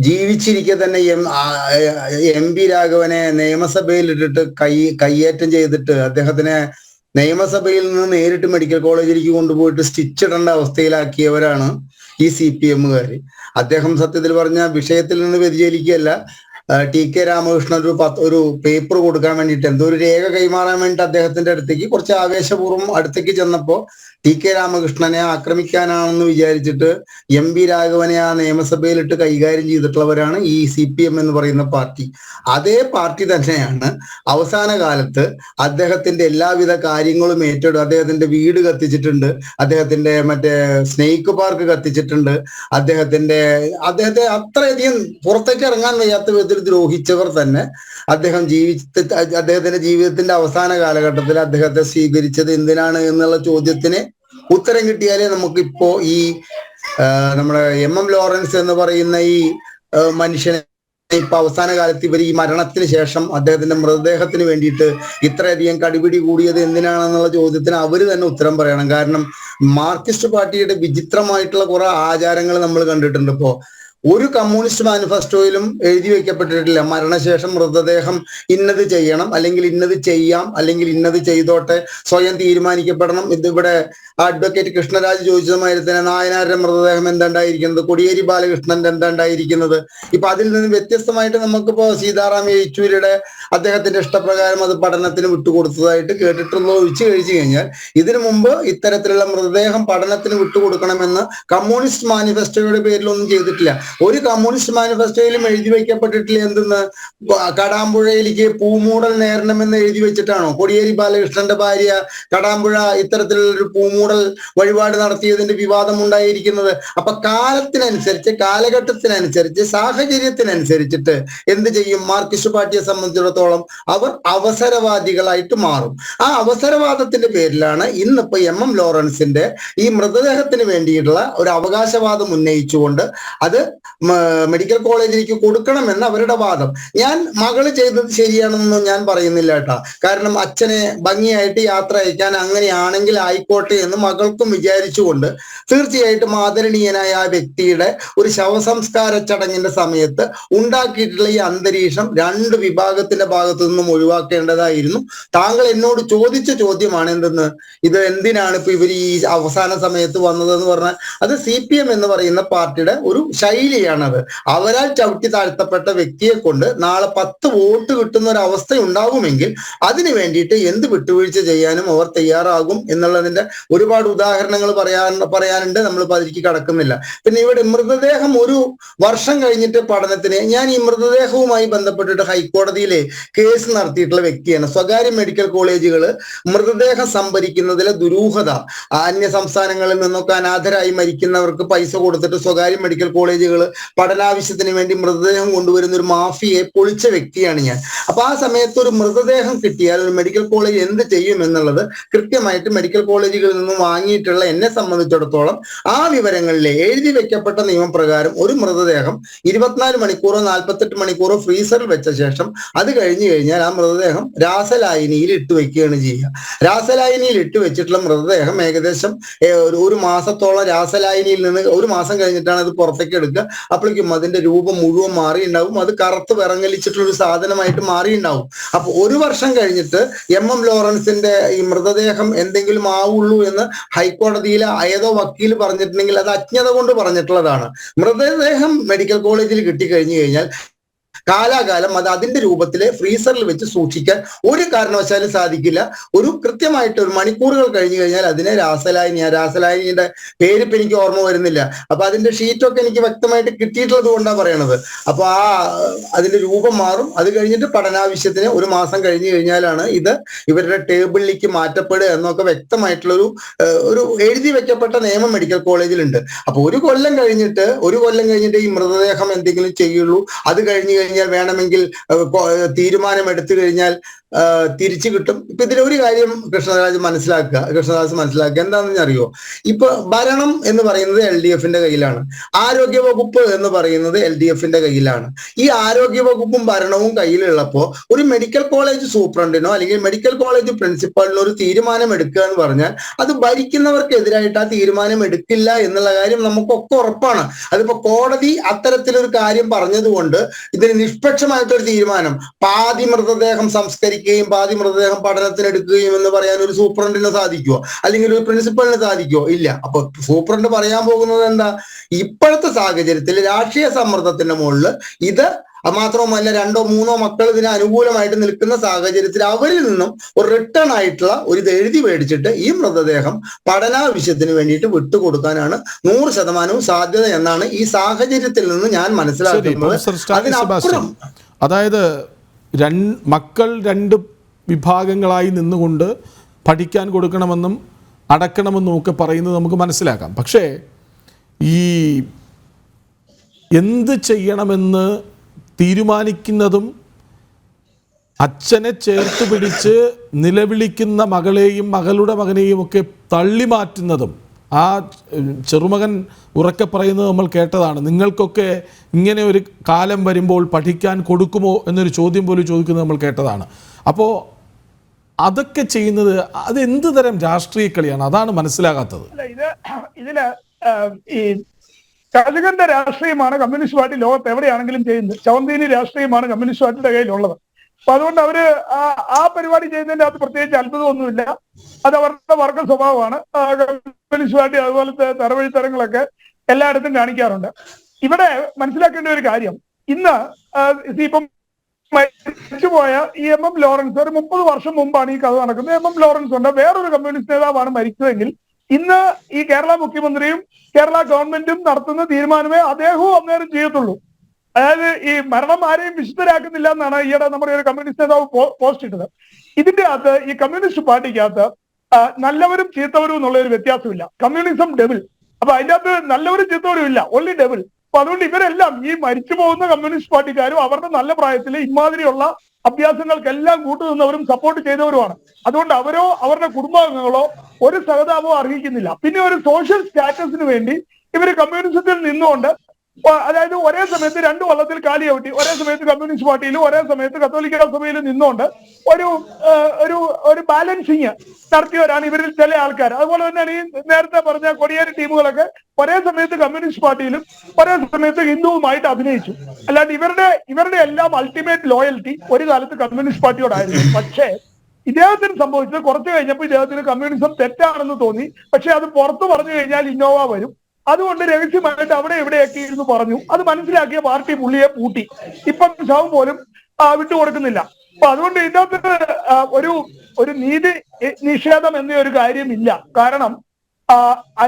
ജീവിച്ചിരിക്കെ തന്നെ MP രാഘവനെ നിയമസഭയിൽ ഇട്ടിട്ട് കയ്യേറ്റം ചെയ്തിട്ട് അദ്ദേഹത്തിനെ നിയമസഭയിൽ നിന്ന് നേരിട്ട് മെഡിക്കൽ കോളേജിലേക്ക് കൊണ്ടുപോയിട്ട് സ്റ്റിച്ച് ഇടേണ്ട അവസ്ഥയിലാക്കിയവരാണ് ഈ CPMകാർ. അദ്ദേഹം സത്യത്തിൽ പറഞ്ഞ വിഷയത്തിൽ നിന്ന് വ്യതിചലിക്കുകയല്ല, TK രാമകൃഷ്ണൻ ഒരു പേപ്പർ കൊടുക്കാൻ വേണ്ടിയിട്ട് എന്തോ ഒരു രേഖ കൈമാറാൻ വേണ്ടിയിട്ട് അദ്ദേഹത്തിന്റെ അടുത്തേക്ക് കുറച്ച് ആവേശപൂർവ്വം അടുത്തേക്ക് ചെന്നപ്പോൾ TK രാമകൃഷ്ണനെ ആക്രമിക്കാനാണെന്ന് വിചാരിച്ചിട്ട് MP രാഘവനെ ആ നിയമസഭയിലിട്ട് കൈകാര്യം ചെയ്തിട്ടുള്ളവരാണ് ഈ CPM എന്ന് പറയുന്ന പാർട്ടി. അതേ പാർട്ടി തന്നെയാണ് അവസാന കാലത്ത് അദ്ദേഹത്തിന്റെ എല്ലാവിധ കാര്യങ്ങളും ഏറ്റെടുത്ത് അദ്ദേഹത്തിന്റെ വീട് കത്തിച്ചിട്ടുണ്ട്, അദ്ദേഹത്തിന്റെ മറ്റേ സ്നേക്ക് പാർക്ക് കത്തിച്ചിട്ടുണ്ട്, അദ്ദേഹത്തെ അത്രയധികം പുറത്തേക്ക് ഇറങ്ങാൻ വയ്യാത്ത വിധത്തിൽ ദ്രോഹിച്ചവർ തന്നെ അദ്ദേഹത്തിന്റെ ജീവിതത്തിന്റെ അവസാന കാലഘട്ടത്തിൽ അദ്ദേഹത്തെ സ്വീകരിച്ചത് എന്തിനാണ് എന്നുള്ള ചോദ്യത്തിന് ഉത്തരം കിട്ടിയാലേ നമുക്കിപ്പോ ഈ നമ്മുടെ MM ലോറൻസ് എന്ന് പറയുന്ന ഈ മനുഷ്യനെ ഇപ്പൊ അവസാന കാലത്ത് ഇവർ ഈ മരണത്തിന് ശേഷം അദ്ദേഹത്തിന്റെ മൃതദേഹത്തിന് വേണ്ടിയിട്ട് ഇത്രയധികം കടിപിടി കൂടിയത് എന്തിനാണെന്നുള്ള ചോദ്യത്തിന് അവര് തന്നെ ഉത്തരം പറയണം. കാരണം മാർക്സിസ്റ്റ് പാർട്ടിയുടെ വിചിത്രമായിട്ടുള്ള കുറെ ആചാരങ്ങൾ നമ്മൾ കണ്ടിട്ടുണ്ട്. ഇപ്പോ ഒരു കമ്മ്യൂണിസ്റ്റ് മാനിഫെസ്റ്റോയിലും എഴുതി വെക്കപ്പെട്ടിട്ടില്ല മരണശേഷം മൃതദേഹം ഇന്നത് ചെയ്യണം, അല്ലെങ്കിൽ ഇന്നത് ചെയ്യാം, അല്ലെങ്കിൽ ഇന്നത് ചെയ്തോട്ടെ, സ്വയം തീരുമാനിക്കപ്പെടണം. ഇതിവിടെ അഡ്വക്കേറ്റ് കൃഷ്ണരാജ് ചോദിച്ചതുമായി തന്നെ നായനാരുടെ മൃതദേഹം എന്താണ്ടായിരിക്കുന്നത്, കോടിയേരി ബാലകൃഷ്ണന്റെ എന്താണ്ടായിരിക്കുന്നത്. ഇപ്പൊ അതിൽ നിന്ന് വ്യത്യസ്തമായിട്ട് നമുക്കിപ്പോ സീതാറാം യെച്ചൂരിയുടെ അദ്ദേഹത്തിന്റെ ഇഷ്ടപ്രകാരം അത് പഠനത്തിന് വിട്ടുകൊടുത്തതായിട്ട് കേട്ടിട്ടുള്ള ഒഴിച്ചു കഴിച്ചു കഴിഞ്ഞാൽ ഇതിനു മുമ്പ് ഇത്തരത്തിലുള്ള മൃതദേഹം പഠനത്തിന് വിട്ടുകൊടുക്കണമെന്ന് കമ്മ്യൂണിസ്റ്റ് മാനിഫെസ്റ്റോയുടെ പേരിലൊന്നും ചെയ്തിട്ടില്ല. ഒരു കമ്മ്യൂണിസ്റ്റ് മാനിഫെസ്റ്റോയിലും എഴുതി വയ്ക്കപ്പെട്ടിട്ടില്ല എന്തെന്ന് കടാമ്പുഴയിലേക്ക് പൂമൂടൽ നേരണമെന്ന് എഴുതി വെച്ചിട്ടാണോ? കോടിയേരി ബാലകൃഷ്ണന്റെ ഭാര്യ കടാമ്പുഴ ഇത്തരത്തിലുള്ളൊരു പൂമൂടൽ വഴിപാട് നടത്തിയതിന്റെ വിവാദം ഉണ്ടായിരിക്കുന്നത്. അപ്പൊ കാലത്തിനനുസരിച്ച്, കാലഘട്ടത്തിനനുസരിച്ച്, സാഹചര്യത്തിനനുസരിച്ചിട്ട് എന്ത് ചെയ്യും? മാർക്സിസ്റ്റ് പാർട്ടിയെ സംബന്ധിച്ചിടത്തോളം അവർ അവസരവാദികളായിട്ട് മാറും. ആ അവസരവാദത്തിന്റെ പേരിലാണ് ഇന്നിപ്പോ MM ലോറൻസിന്റെ ഈ മൃതദേഹത്തിന് വേണ്ടിയിട്ടുള്ള ഒരു അവകാശവാദം ഉന്നയിച്ചുകൊണ്ട് അത് മെഡിക്കൽ കോളേജിലേക്ക് കൊടുക്കണമെന്ന് അവരുടെ വാദം. ഞാൻ മകള് ചെയ്തത് ശരിയാണെന്നൊന്നും ഞാൻ പറയുന്നില്ല കേട്ടാ. കാരണം അച്ഛനെ ഭംഗിയായിട്ട് യാത്ര അയക്കാൻ അങ്ങനെയാണെങ്കിൽ ആയിക്കോട്ടെ എന്ന് മകൾക്കും വിചാരിച്ചുകൊണ്ട് തീർച്ചയായിട്ടും ആദരണീയനായ ആ വ്യക്തിയുടെ ഒരു ശവസംസ്കാര ചടങ്ങിന്റെ സമയത്ത് ഉണ്ടാക്കിയിട്ടുള്ള ഈ അന്തരീക്ഷം രണ്ട് വിഭാഗത്തിന്റെ ഭാഗത്തു നിന്നും ഒഴിവാക്കേണ്ടതായിരുന്നു. താങ്കൾ എന്നോട് ചോദിച്ച ചോദ്യമാണ് എന്തെന്ന്, ഇത് എന്തിനാണ് ഇപ്പൊ ഇവർ ഈ അവസാന സമയത്ത് വന്നതെന്ന് പറഞ്ഞാൽ അത് CPM എന്ന് പറയുന്ന പാർട്ടിയുടെ ഒരു ശൈലിയാണത്. അവരാൽ ചവിട്ടി താഴ്ത്തപ്പെട്ട വ്യക്തിയെ കൊണ്ട് നാളെ 10 വോട്ട് കിട്ടുന്ന ഒരു അവസ്ഥ ഉണ്ടാകുമെങ്കിൽ അതിനു വേണ്ടിയിട്ട് എന്ത് വിട്ടുവീഴ്ച ചെയ്യാനും അവർ തയ്യാറാകും എന്നുള്ളതിന്റെ ഒരുപാട് ഉദാഹരണങ്ങൾ പറയാനുണ്ട്. നമ്മളിപ്പോൾ അതിലേക്ക് കടക്കുന്നില്ല. പിന്നെ ഇവിടെ മൃതദേഹം 1 വർഷം കഴിഞ്ഞിട്ട് പഠനത്തിന്, ഞാൻ ഈ മൃതദേഹവുമായി ബന്ധപ്പെട്ടിട്ട് ഹൈക്കോടതിയിലെ കേസ് നടത്തിയിട്ടുള്ള വ്യക്തിയാണ്. സ്വകാര്യ മെഡിക്കൽ കോളേജുകൾ മൃതദേഹം സംഭരിക്കുന്നതിലെ ദുരൂഹത, അന്യ സംസ്ഥാനങ്ങളിൽ നിന്നൊക്കെ അനാഥരായി മരിക്കുന്നവർക്ക് പൈസ കൊടുത്തിട്ട് സ്വകാര്യ മെഡിക്കൽ കോളേജുകൾ പഠനാവശ്യത്തിന് വേണ്ടി മൃതദേഹം കൊണ്ടുവരുന്ന ഒരു മാഫിയെ പൊളിച്ച വ്യക്തിയാണ് ഞാൻ. അപ്പൊ ആ സമയത്ത് ഒരു മൃതദേഹം കിട്ടിയാൽ ഒരു മെഡിക്കൽ കോളേജ് എന്ത് ചെയ്യും എന്നുള്ളത് കൃത്യമായിട്ട് മെഡിക്കൽ കോളേജുകളിൽ നിന്നും വാങ്ങിയിട്ടുള്ള എന്നെ സംബന്ധിച്ചിടത്തോളം ആ വിവരങ്ങളിലെ എഴുതി വെക്കപ്പെട്ട നിയമപ്രകാരം ഒരു മൃതദേഹം 24 മണിക്കൂറോ 48 മണിക്കൂറോ ഫ്രീസറിൽ വെച്ച ശേഷം അത് കഴിഞ്ഞു കഴിഞ്ഞാൽ ആ മൃതദേഹം രാസലായനിയിൽ ഇട്ടുവെക്കുകയാണ് ചെയ്യുക. രാസലായനിയിൽ ഇട്ടുവെച്ചിട്ടുള്ള മൃതദേഹം ഏകദേശം ഒരു മാസത്തോളം രാസലായനിയിൽ നിന്ന് 1 മാസം കഴിഞ്ഞിട്ടാണ് അത് പുറത്തേക്ക് എടുക്കുക. അപ്പോഴേക്കും അതിന്റെ രൂപം മുഴുവൻ മാറിയിട്ടുണ്ടാവും, അത് കറുത്ത് വിറങ്ങലിച്ചിട്ടുള്ള ഒരു സാധനമായിട്ട് മാറിയിട്ടുണ്ടാവും. അപ്പൊ 1 വർഷം കഴിഞ്ഞിട്ട് MM ലോറൻസിന്റെ ഈ മൃതദേഹം എന്തെങ്കിലും ആവുള്ളൂ എന്ന് ഹൈക്കോടതിയിൽ ഏതോ വക്കീൽ പറഞ്ഞിട്ടുണ്ടെങ്കിൽ അത് അജ്ഞത കൊണ്ട് പറഞ്ഞിട്ടുള്ളതാണ്. മൃതദേഹം മെഡിക്കൽ കോളേജിൽ കിട്ടിക്കഴിഞ്ഞു കഴിഞ്ഞാൽ കാലാകാലം അത് അതിന്റെ രൂപത്തിൽ ഫ്രീസറിൽ വെച്ച് സൂക്ഷിക്കാൻ ഒരു കാരണവശാലും സാധിക്കില്ല. ഒരു കൃത്യമായിട്ട് ഒരു മണിക്കൂറുകൾ കഴിഞ്ഞു കഴിഞ്ഞാൽ അതിനെ രാസലായനിയുടെ പേരിപ്പ് എനിക്ക് ഓർമ്മ വരുന്നില്ല. അപ്പൊ അതിന്റെ ഷീറ്റൊക്കെ എനിക്ക് വ്യക്തമായിട്ട് കിട്ടിയിട്ടുള്ളത് കൊണ്ടാണ് പറയണത്. അപ്പൊ അതിന്റെ രൂപം മാറും. അത് കഴിഞ്ഞിട്ട് പഠനാവശ്യത്തിന് 1 മാസം കഴിഞ്ഞു കഴിഞ്ഞാലാണ് ഇത് ഇവരുടെ ടേബിളിലേക്ക് മാറ്റപ്പെടുക എന്നൊക്കെ വ്യക്തമായിട്ടുള്ളൊരു എഴുതി വെക്കപ്പെട്ട നിയമം മെഡിക്കൽ കോളേജിലുണ്ട്. അപ്പൊ 1 കൊല്ലം കഴിഞ്ഞിട്ട് ഈ മൃതദേഹം എന്തെങ്കിലും ചെയ്യുള്ളൂ. അത് കഴിഞ്ഞ് കഴിഞ്ഞാൽ വേണമെങ്കിൽ തീരുമാനം എടുത്തു കഴിഞ്ഞാൽ തിരിച്ചു കിട്ടും. ഇപ്പൊ ഇതിലൊരു കാര്യം കൃഷ്ണദാസ് മനസ്സിലാക്കുക എന്താണെന്ന് അറിയോ? ഇപ്പൊ ഭരണം എന്ന് പറയുന്നത് LDFന്റെ കയ്യിലാണ്, ആരോഗ്യ വകുപ്പ് എന്ന് പറയുന്നത് LDFന്റെ കയ്യിലാണ്. ഈ ആരോഗ്യ വകുപ്പും ഭരണവും കയ്യിലുള്ളപ്പോ ഒരു മെഡിക്കൽ കോളേജ് സൂപ്രണ്ടിനോ അല്ലെങ്കിൽ മെഡിക്കൽ കോളേജ് പ്രിൻസിപ്പാളിനോ ഒരു തീരുമാനം എടുക്കുക എന്ന് പറഞ്ഞാൽ അത് ഭരിക്കുന്നവർക്കെതിരായിട്ട് ആ തീരുമാനം എടുക്കില്ല എന്നുള്ള കാര്യം നമുക്കൊക്കെ ഉറപ്പാണ്. അതിപ്പോ കോടതി അത്തരത്തിലൊരു കാര്യം പറഞ്ഞതുകൊണ്ട് ഇതിന് നിഷ്പക്ഷമായിട്ടൊരു തീരുമാനം, പാതി മൃതദേഹം സംസ്കരിക്കുകയും പാതി മൃതദേഹം പഠനത്തിനെടുക്കുകയും എന്ന് പറയാൻ ഒരു സൂപ്രണ്ടിന് സാധിക്കുമോ? അല്ലെങ്കിൽ ഒരു പ്രിൻസിപ്പലിന് സാധിക്കുമോ? ഇല്ല. അപ്പൊ സൂപ്രണ്ട് പറയാൻ പോകുന്നത് എന്താ? ഇപ്പോഴത്തെ സാഹചര്യത്തിൽ രാഷ്ട്രീയ സമ്മർദ്ദത്തിന്റെ മുകളിൽ ഇത് മാത്രവുമല്ല 2 or 3 മക്കൾ ഇതിന് അനുകൂലമായിട്ട് നിൽക്കുന്ന സാഹചര്യത്തിൽ അവരിൽ നിന്നും ഒരു റിട്ടേൺ ആയിട്ടുള്ള ഒരു ഇത് എഴുതി മേടിച്ചിട്ട് ഈ മൃതദേഹം പഠനാവശ്യത്തിന് വേണ്ടിയിട്ട് വിട്ടുകൊടുക്കാനാണ് 100% സാധ്യത എന്നാണ് ഈ സാഹചര്യത്തിൽ നിന്ന് ഞാൻ മനസ്സിലാക്കുന്നത്. അതിനപ്പുറം അതായത് മക്കൾ 2 വിഭാഗങ്ങളായി നിന്നുകൊണ്ട് പഠിക്കാൻ കൊടുക്കണമെന്നും അടക്കണമെന്നും ഒക്കെ പറയുന്നത് നമുക്ക് മനസ്സിലാക്കാം. പക്ഷേ ഈ എന്ത് ചെയ്യണമെന്ന് തീരുമാനിക്കുന്നതും അച്ഛനെ ചേർത്ത് പിടിച്ച് നിലവിളിക്കുന്ന മകളെയും മകളുടെ മകനെയും ഒക്കെ തള്ളി മാറ്റുന്നതും ആ ചെറുമകൻ ഉറക്കെ പറയുന്നത് നമ്മൾ കേട്ടതാണ്. നിങ്ങൾക്കൊക്കെ ഇങ്ങനെ ഒരു കാലം വരുമ്പോൾ പഠിക്കാൻ കൊടുക്കുമോ എന്നൊരു ചോദ്യം പോലും ചോദിക്കുന്നത് നമ്മൾ കേട്ടതാണ്. അപ്പോൾ അതൊക്കെ ചെയ്യുന്നത് അത് എന്ത് തരം രാഷ്ട്രീയ കളിയാണ്? അതാണ് മനസ്സിലാകാത്തത്. ഇതില് ഈ കഴുകന്റെ രാഷ്ട്രീയമാണ് കമ്മ്യൂണിസ്റ്റ് പാർട്ടി ലോകത്ത് എവിടെയാണെങ്കിലും ചെയ്യുന്നത്. ചവന്തീനി രാഷ്ട്രീയമാണ് കമ്മ്യൂണിസ്റ്റ് പാർട്ടിയുടെ കയ്യിലുള്ളത്. അപ്പൊ അതുകൊണ്ട് അവര് ആ പരിപാടി ചെയ്യുന്നതിന്റെ അകത്ത് പ്രത്യേകിച്ച് അത്ഭുതമൊന്നുമില്ല. അത് അവരുടെ വർഗ സ്വഭാവമാണ്. കമ്മ്യൂണിസ്റ്റ് പാർട്ടി അതുപോലത്തെ തരവഴിത്തരങ്ങളൊക്കെ എല്ലായിടത്തും കാണിക്കാറുണ്ട്. ഇവിടെ മനസ്സിലാക്കേണ്ട ഒരു കാര്യം, ഇന്ന് ഇപ്പം മരിച്ചുപോയ ഈ MM ലോറൻസ് ഒരു 30 വർഷം മുമ്പാണ് ഈ കഥ നടക്കുന്നത്. MM ലോറൻസ് ഉണ്ട്, വേറൊരു കമ്മ്യൂണിസ്റ്റ് നേതാവാണ് മരിച്ചതെങ്കിൽ ഇന്ന് ഈ കേരള മുഖ്യമന്ത്രിയും കേരള ഗവൺമെന്റും നടത്തുന്ന തീരുമാനമേ അദ്ദേഹവും അന്നേരം ചെയ്യത്തുള്ളൂ. അതായത് ഈ മരണം ആരെയും വിശുദ്ധരാക്കുന്നില്ല എന്നാണ് ഈയിടെ നമ്മുടെ ഒരു കമ്മ്യൂണിസ്റ്റ് നേതാവ് പോസ്റ്റ് ഇട്ടത്. ഇതിന്റെ അകത്ത് ഈ കമ്മ്യൂണിസ്റ്റ് പാർട്ടിക്കകത്ത് നല്ലവരും ചീത്തവരും എന്നുള്ള ഒരു വ്യത്യാസമില്ല. Communism devil. അപ്പൊ അതിന്റെ അകത്ത് നല്ലവരും ചീത്തവരും ഇല്ല, ഓൺലി ഡെവിൾ. അപ്പൊ അതുകൊണ്ട് ഇവരെല്ലാം ഈ മരിച്ചു പോകുന്ന കമ്മ്യൂണിസ്റ്റ് പാർട്ടിക്കാരും അവരുടെ നല്ല പ്രായത്തിൽ ഇമാതിരിയുള്ള അഭ്യാസങ്ങൾക്കെല്ലാം കൂട്ടുനിന്നവരും സപ്പോർട്ട് ചെയ്തവരുമാണ്. അതുകൊണ്ട് അവരോ അവരുടെ കുടുംബാംഗങ്ങളോ ഒരു സഹതാപവും അർഹിക്കുന്നില്ല. പിന്നെ ഒരു സോഷ്യൽ സ്റ്റാറ്റസിന് വേണ്ടി ഇവര് കമ്മ്യൂണിസത്തിൽ നിന്നുകൊണ്ട്, അതായത് ഒരേ സമയത്ത് 2 വള്ളത്തിൽ കാലി ചവിട്ടി, ഒരേ സമയത്ത് കമ്മ്യൂണിസ്റ്റ് പാർട്ടിയിലും ഒരേ സമയത്ത് കത്തോലിക്ക സഭയിലും നിന്നുകൊണ്ട് ഒരു ബാലൻസിങ് നടത്തിയവരാണ് ഇവരിൽ ചില ആൾക്കാർ. അതുപോലെ തന്നെയാണ് ഈ നേരത്തെ പറഞ്ഞ കൊടിയേരി ടീമുകളൊക്കെ ഒരേ സമയത്ത് കമ്മ്യൂണിസ്റ്റ് പാർട്ടിയിലും ഒരേ സമയത്ത് ഹിന്ദുവുമായിട്ട് അഭിനയിച്ചു. അല്ലാണ്ട് ഇവരുടെ എല്ലാം അൾട്ടിമേറ്റ് ലോയൽറ്റി ഒരു കാലത്ത് കമ്മ്യൂണിസ്റ്റ് പാർട്ടിയോടായിരുന്നു. പക്ഷേ ഇദ്ദേഹത്തിന് സംഭവിച്ചത് കുറച്ച് കഴിഞ്ഞപ്പോൾ ഇദ്ദേഹത്തിന് കമ്മ്യൂണിസം തെറ്റാണെന്ന് തോന്നി. പക്ഷെ അത് പുറത്തു പറഞ്ഞു കഴിഞ്ഞാൽ ഇന്നോവ വരും. അതുകൊണ്ട് രഹസ്യമായിട്ട് അവിടെ എവിടെയൊക്കെ ഇരുന്ന് പറഞ്ഞു. അത് മനസ്സിലാക്കിയ പാർട്ടി പുള്ളിയെ പൂട്ടി. ഇപ്പം ശവം പോലും വിട്ടുകൊടുക്കുന്നില്ല. അപ്പൊ അതുകൊണ്ട് ഇതിനകത്ത് ഒരു നീതി നിഷേധം എന്നൊരു കാര്യമില്ല. കാരണം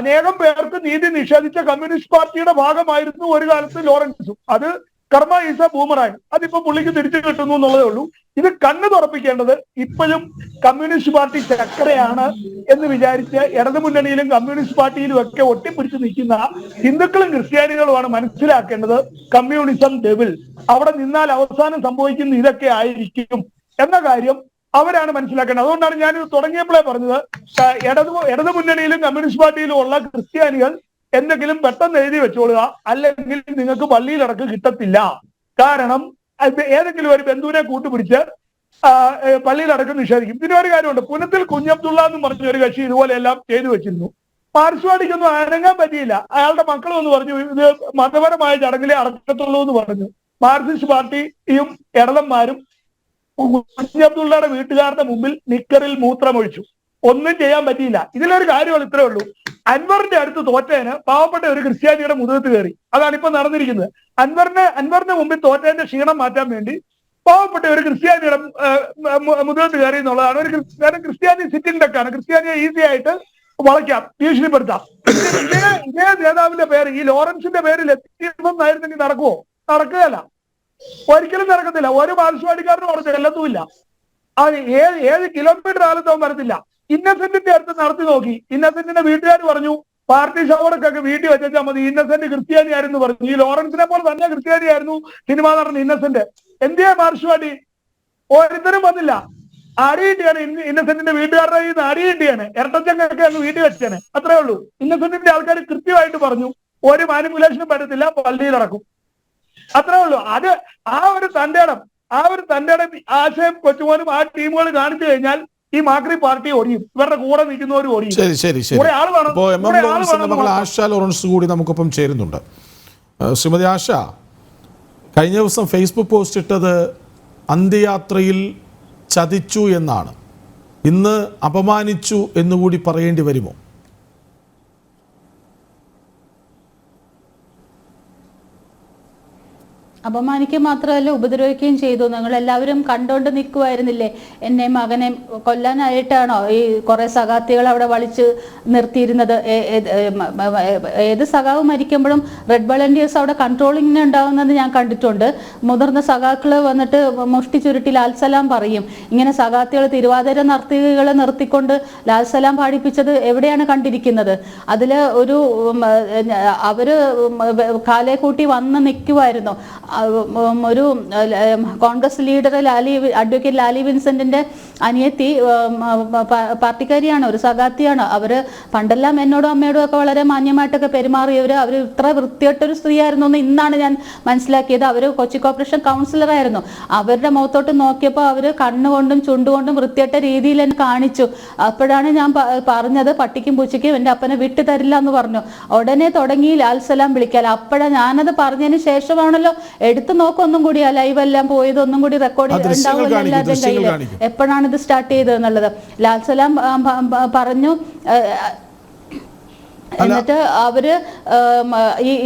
അനേകം പേർക്ക് നീതി നിഷേധിച്ച കമ്മ്യൂണിസ്റ്റ് പാർട്ടിയുടെ ഭാഗമായിരുന്നു ഒരു കാലത്ത് ലോറൻസും. അത് കർമ്മ ഈസ ബൂമറായി. അതിപ്പോ പുള്ളിക്ക് തിരിച്ചു കിട്ടുന്നു എന്നുള്ളതേ ഉള്ളൂ. ഇത് കണ്ണു തുറപ്പിക്കേണ്ടത് ഇപ്പോഴും കമ്മ്യൂണിസ്റ്റ് പാർട്ടി ചക്കരയാണ് എന്ന് വിചാരിച്ച് ഇടതുമുന്നണിയിലും കമ്മ്യൂണിസ്റ്റ് പാർട്ടിയിലും ഒക്കെ ഒട്ടിപ്പിടിച്ച് നിൽക്കുന്ന ഹിന്ദുക്കളും ക്രിസ്ത്യാനികളുമാണ് മനസ്സിലാക്കേണ്ടത് കമ്മ്യൂണിസം ഡെവിൾ. അവിടെ നിന്നാൽ അവസാനം സംഭവിക്കുന്ന ഇതൊക്കെ ആയിരിക്കും എന്ന കാര്യം അവരാണ് മനസ്സിലാക്കേണ്ടത്. അതുകൊണ്ടാണ് ഞാനിത് തുടങ്ങിയപ്പോഴേ പറഞ്ഞത്, ഇടതുമുന്നണിയിലും കമ്മ്യൂണിസ്റ്റ് പാർട്ടിയിലും ഉള്ള ക്രിസ്ത്യാനികൾ എന്തെങ്കിലും പെട്ടെന്ന് എഴുതി വെച്ചോളുക, അല്ലെങ്കിൽ നിങ്ങൾക്ക് പള്ളിയിലടക്ക് കിട്ടത്തില്ല. കാരണം ഏതെങ്കിലും ഒരു ബന്ധുവിനെ കൂട്ടുപിടിച്ച് പള്ളിയിലടക്കം നിഷേധിക്കും. പിന്നെ ഒരു കാര്യമുണ്ട്, പുനത്തിൽ കുഞ്ഞബ്ദുള്ള എന്ന് പറഞ്ഞ ഒരു കക്ഷി ഇതുപോലെ എല്ലാം ചെയ്തു വെച്ചിരുന്നു. മാർക്സ്വാദിക്കൊന്നും അനങ്ങാൻ പറ്റിയില്ല. അയാളുടെ മക്കളൊന്ന് പറഞ്ഞു ഇത് മതപരമായ ചടങ്ങിലെ അടക്കത്തുള്ളൂ എന്ന് പറഞ്ഞു. മാർക്സിസ്റ്റ് പാർട്ടിയും ഇടതന്മാരും കുഞ്ഞബ്ദുള്ളയുടെ വീട്ടുകാരുടെ മുമ്പിൽ നിക്കറിൽ മൂത്രമൊഴിച്ചു. ഒന്നും ചെയ്യാൻ പറ്റിയില്ല. ഇതിലൊരു കാര്യമാണ്, ഇത്രേ ഉള്ളൂ. അൻവറിന്റെ അടുത്ത് തോറ്റേന് പാവപ്പെട്ട ഒരു ക്രിസ്ത്യാനിയുടെ മുതുകത്ത് കയറി. അതാണ് ഇപ്പൊ നടന്നിരിക്കുന്നത്. അൻവറിന്റെ മുമ്പിൽ തോറ്റേന്റെ ക്ഷീണം മാറ്റാൻ വേണ്ടി പാവപ്പെട്ട ഒരു ക്രിസ്ത്യാനിയുടെ മുതുകത്ത് കയറി എന്നുള്ളതാണ്. ഒരു ക്രിസ്ത്യാനി സിറ്റിംഗ് ഡെക്കാണ്. ക്രിസ്ത്യാനിയെ ഈസി ആയിട്ട് വളയ്ക്കാം, ഭീഷണിപ്പെടുത്താം. ഇതേ നേതാവിന്റെ പേര് ഈ ലോറൻസിന്റെ പേരിൽ എത്തിയിരുന്നായിരുന്നെങ്കിൽ നടക്കുമോ? നടക്കുകയല്ല, ഒരിക്കലും നടക്കത്തില്ല. ഒരു മാർക്സ്വാദിക്കാരനും അവിടെ ചെല്ലത്തുമില്ല. അത് 7 കിലോമീറ്റർ ആലത്തവൻ വരത്തില്ല. ഇന്നസെന്റിന്റെ അടുത്ത് നടത്തി നോക്കി. ഇന്നസെന്റിന്റെ വീട്ടുകാർ പറഞ്ഞു പാർട്ടി ഷോടൊക്കെ വീട്ടിൽ വെച്ചാൽ മതി. ഇന്നസെന്റ് ക്രിസ്ത്യാനിയായിരുന്നു പറഞ്ഞു. ഈ ലോറൻസിനെ പോലെ തന്നെ ക്രിസ്ത്യാനിയായിരുന്നു സിനിമ നടന്ന ഇന്നസെന്റ്. എന്തിയാ മാർഷുവാടി? ഓരോരുത്തരും വന്നില്ല. അടിയിട്ടിയാണ് ഇന്നസെന്റിന്റെ വീട്ടുകാരുടെ കയ്യിൽ നിന്ന് അടിയിട്ടിയാണ്. ഇരട്ടച്ചങ്ങൊക്കെ അങ്ങ് വീട്ടിൽ വെച്ചാണ്. അത്രേ ഉള്ളൂ. ഇന്നസെന്റിന്റെ ആൾക്കാർ കൃത്യമായിട്ട് പറഞ്ഞു ഒരു മാനിപ്പുലേഷനും പറ്റത്തില്ല, പള്ളിയിൽ നടക്കും. അത്രേ ഉള്ളൂ. അത് ആ ഒരു തന്റെ ഇടം ആശയം കൊച്ചുമോനും ആ ടീമുകൾ കാണിച്ചു കഴിഞ്ഞാൽ ഈ മാക്രി പാർട്ടി ഒടിയും. ഇവരുടെ കൂടെ നിൽക്കുന്നവർ ഒടിയും. ശരി. അപ്പോൾ എം.എം. ലോറൻസിന്റെ മകൾ ആശ ലോറൻസ് കൂടി നമുക്കൊപ്പം ചേരുന്നുണ്ട്. ശ്രീമതി ആശ, കഴിഞ്ഞ ദിവസം ഫേസ്ബുക്ക് പോസ്റ്റ് ഇട്ടത് അന്ത്യയാത്രയിൽ ചതിച്ചു എന്നാണ്. ഇന്ന് അപമാനിച്ചു എന്നുകൂടി പറയേണ്ടി വരുമോ? അപമാനിക്കുക മാത്രമല്ല, ഉപദ്രവിക്കുകയും ചെയ്തു. നിങ്ങൾ എല്ലാവരും കണ്ടോണ്ട് നിൽക്കുമായിരുന്നില്ലേ? എന്നെ മകനെ കൊല്ലാനായിട്ടാണോ ഈ കുറെ സഖാത്തികൾ അവിടെ വലിച്ചു നിർത്തിയിരുന്നത്? ഏത് സഖാവ് മരിക്കുമ്പോഴും റെഡ് വളണ്ടിയേഴ്സ് അവിടെ കൺട്രോളിങ്ങിന് ഉണ്ടാവുന്നത് ഞാൻ കണ്ടിട്ടുണ്ട്. മുതിർന്ന സഖാക്കള് വന്നിട്ട് മുഷ്ടി ചുരുട്ടി ലാൽസലാം പറയും. ഇങ്ങനെ സഖാത്തികൾ തിരുവാതിര നർത്തകികളെ നിർത്തിക്കൊണ്ട് ലാൽസലാം പാടിപ്പിച്ചത് എവിടെയാണ് കണ്ടിരിക്കുന്നത്? അതില് അവര് കാലേ കൂട്ടി വന്ന് നിൽക്കുമായിരുന്നു. ഒരു കോൺഗ്രസ് ലീഡർ അഡ്വക്കേറ്റ് ലാലി വിൻസെന്റിന്റെ അനിയത്തി പാർട്ടിക്കാരിയാണ്, ഒരു സഖാത്തിയാണ്. അവര് പണ്ടെല്ലാം എന്നോടും അമ്മയോടും ഒക്കെ വളരെ മാന്യമായിട്ടൊക്കെ പെരുമാറിയവര്. അവര് ഇത്ര വൃത്തികെട്ടൊരു സ്ത്രീയായിരുന്നു എന്ന് ഇന്നാണ് ഞാൻ മനസ്സിലാക്കിയത്. അവര് കൊച്ചി കോർപ്പറേഷൻ കൗൺസിലർ ആയിരുന്നു. അവരുടെ മുഖത്തോട്ട് നോക്കിയപ്പോൾ അവര് കണ്ണുകൊണ്ടും ചുണ്ടുകൊണ്ടും വൃത്തികെട്ട രീതിയിൽ എന്നെ കാണിച്ചു. അപ്പോഴാണ് ഞാൻ പറഞ്ഞത് പട്ടിക്കും പൂച്ചയ്ക്കും എൻ്റെ അപ്പനെ വിട്ടു തരില്ല എന്ന് പറഞ്ഞു. ഉടനെ തുടങ്ങി ലാൽസലാം വിളിക്കാൻ. അപ്പോഴാണ് ഞാനത് പറഞ്ഞതിന് ശേഷമാണല്ലോ എടുത്തു നോക്കൊന്നും കൂടി ആ ലൈവ് എല്ലാം പോയത് ഒന്നും കൂടി റെക്കോർഡ് ഉണ്ടാവുമല്ലോ എല്ലാവരുടെയും കയ്യിൽ എപ്പോഴാണ് ഇത് സ്റ്റാർട്ട് ചെയ്തത് എന്നുള്ളത്. ലാൽസലാം പറഞ്ഞു. എന്നിട്ട് അവര്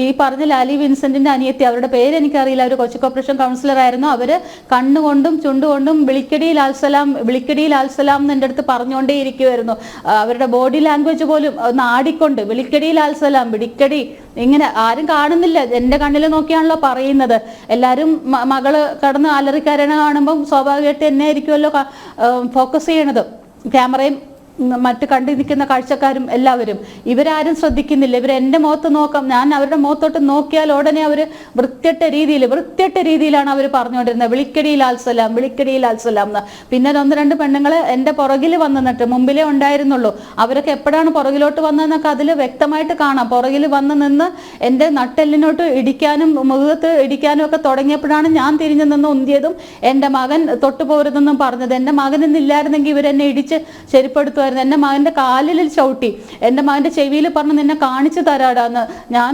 ഈ പറഞ്ഞ ലാലി വിൻസെന്റിന്റെ അനിയത്തി, അവരുടെ പേര് എനിക്കറിയില്ല, അവർ കൊച്ചി കോർപ്പറേഷൻ കൗൺസിലർ ആയിരുന്നു. അവര് കണ്ണുകൊണ്ടും ചുണ്ടുകൊണ്ടും വിളിക്കടി ലാൽസലാം എന്ന് എൻ്റെ അടുത്ത് പറഞ്ഞുകൊണ്ടേ ഇരിക്കുമായിരുന്നു. അവരുടെ ബോഡി ലാംഗ്വേജ് പോലും ഒന്ന് ആടിക്കൊണ്ട് വിളിക്കടി ലാൽസലാം, വിളിക്കടി, ഇങ്ങനെ ആരും കാണുന്നില്ല, എൻ്റെ കണ്ണിൽ നോക്കിയാണല്ലോ പറയുന്നത്. എല്ലാവരും മകള് കടന്ന് അലറിക്കരണ കാണുമ്പം സ്വാഭാവികമായിട്ട് എന്നെ ആയിരിക്കുമല്ലോ ഫോക്കസ് ചെയ്യണത്, ക്യാമറയും മറ്റ് കണ്ടു നിൽക്കുന്ന കാഴ്ചക്കാരും എല്ലാവരും. ഇവരാരും ശ്രദ്ധിക്കുന്നില്ല. ഇവർ എൻ്റെ മുഖത്ത് നോക്കാം, ഞാൻ അവരുടെ മുഖത്തോട്ട് നോക്കിയാൽ ഉടനെ അവർ വൃത്തികെട്ട രീതിയിലാണ് അവർ പറഞ്ഞുകൊണ്ടിരുന്നത്, വിളിക്കടി ലാൽസലാം എന്ന്. പിന്നെ ഒന്ന് രണ്ട് പെണ്ണുങ്ങൾ എൻ്റെ പുറകിൽ വന്ന് നിന്നിട്ട്, മുമ്പിലേ ഉണ്ടായിരുന്നുള്ളൂ, അവരൊക്കെ എപ്പോഴാണ് പുറകിലോട്ട് വന്നതെന്നൊക്കെ അതിൽ വ്യക്തമായിട്ട് കാണാം. പുറകിൽ വന്ന് നിന്ന് എൻ്റെ നട്ടെല്ലിനോട്ട് ഇടിക്കാനും മുഖത്ത് ഇടിക്കാനും ഒക്കെ തുടങ്ങിയപ്പോഴാണ് ഞാൻ തിരിഞ്ഞു നിന്ന് ഉന്തിയതും എൻ്റെ മകൻ തൊട്ടു പോരുതെന്നും പറഞ്ഞത്. എൻ്റെ മകൻ ഇന്നില്ലായിരുന്നെങ്കിൽ ഇവരെന്നെ ഇടിച്ച് ശരിപ്പെടുത്തുമായിരുന്നു. എൻ്റെ മകൻ്റെ കാലിൽ ചവിട്ടി, എൻ്റെ മകൻ്റെ ചെവിയിൽ പറഞ്ഞു നിന്നെ കാണിച്ചു തരാടാന്ന്. ഞാൻ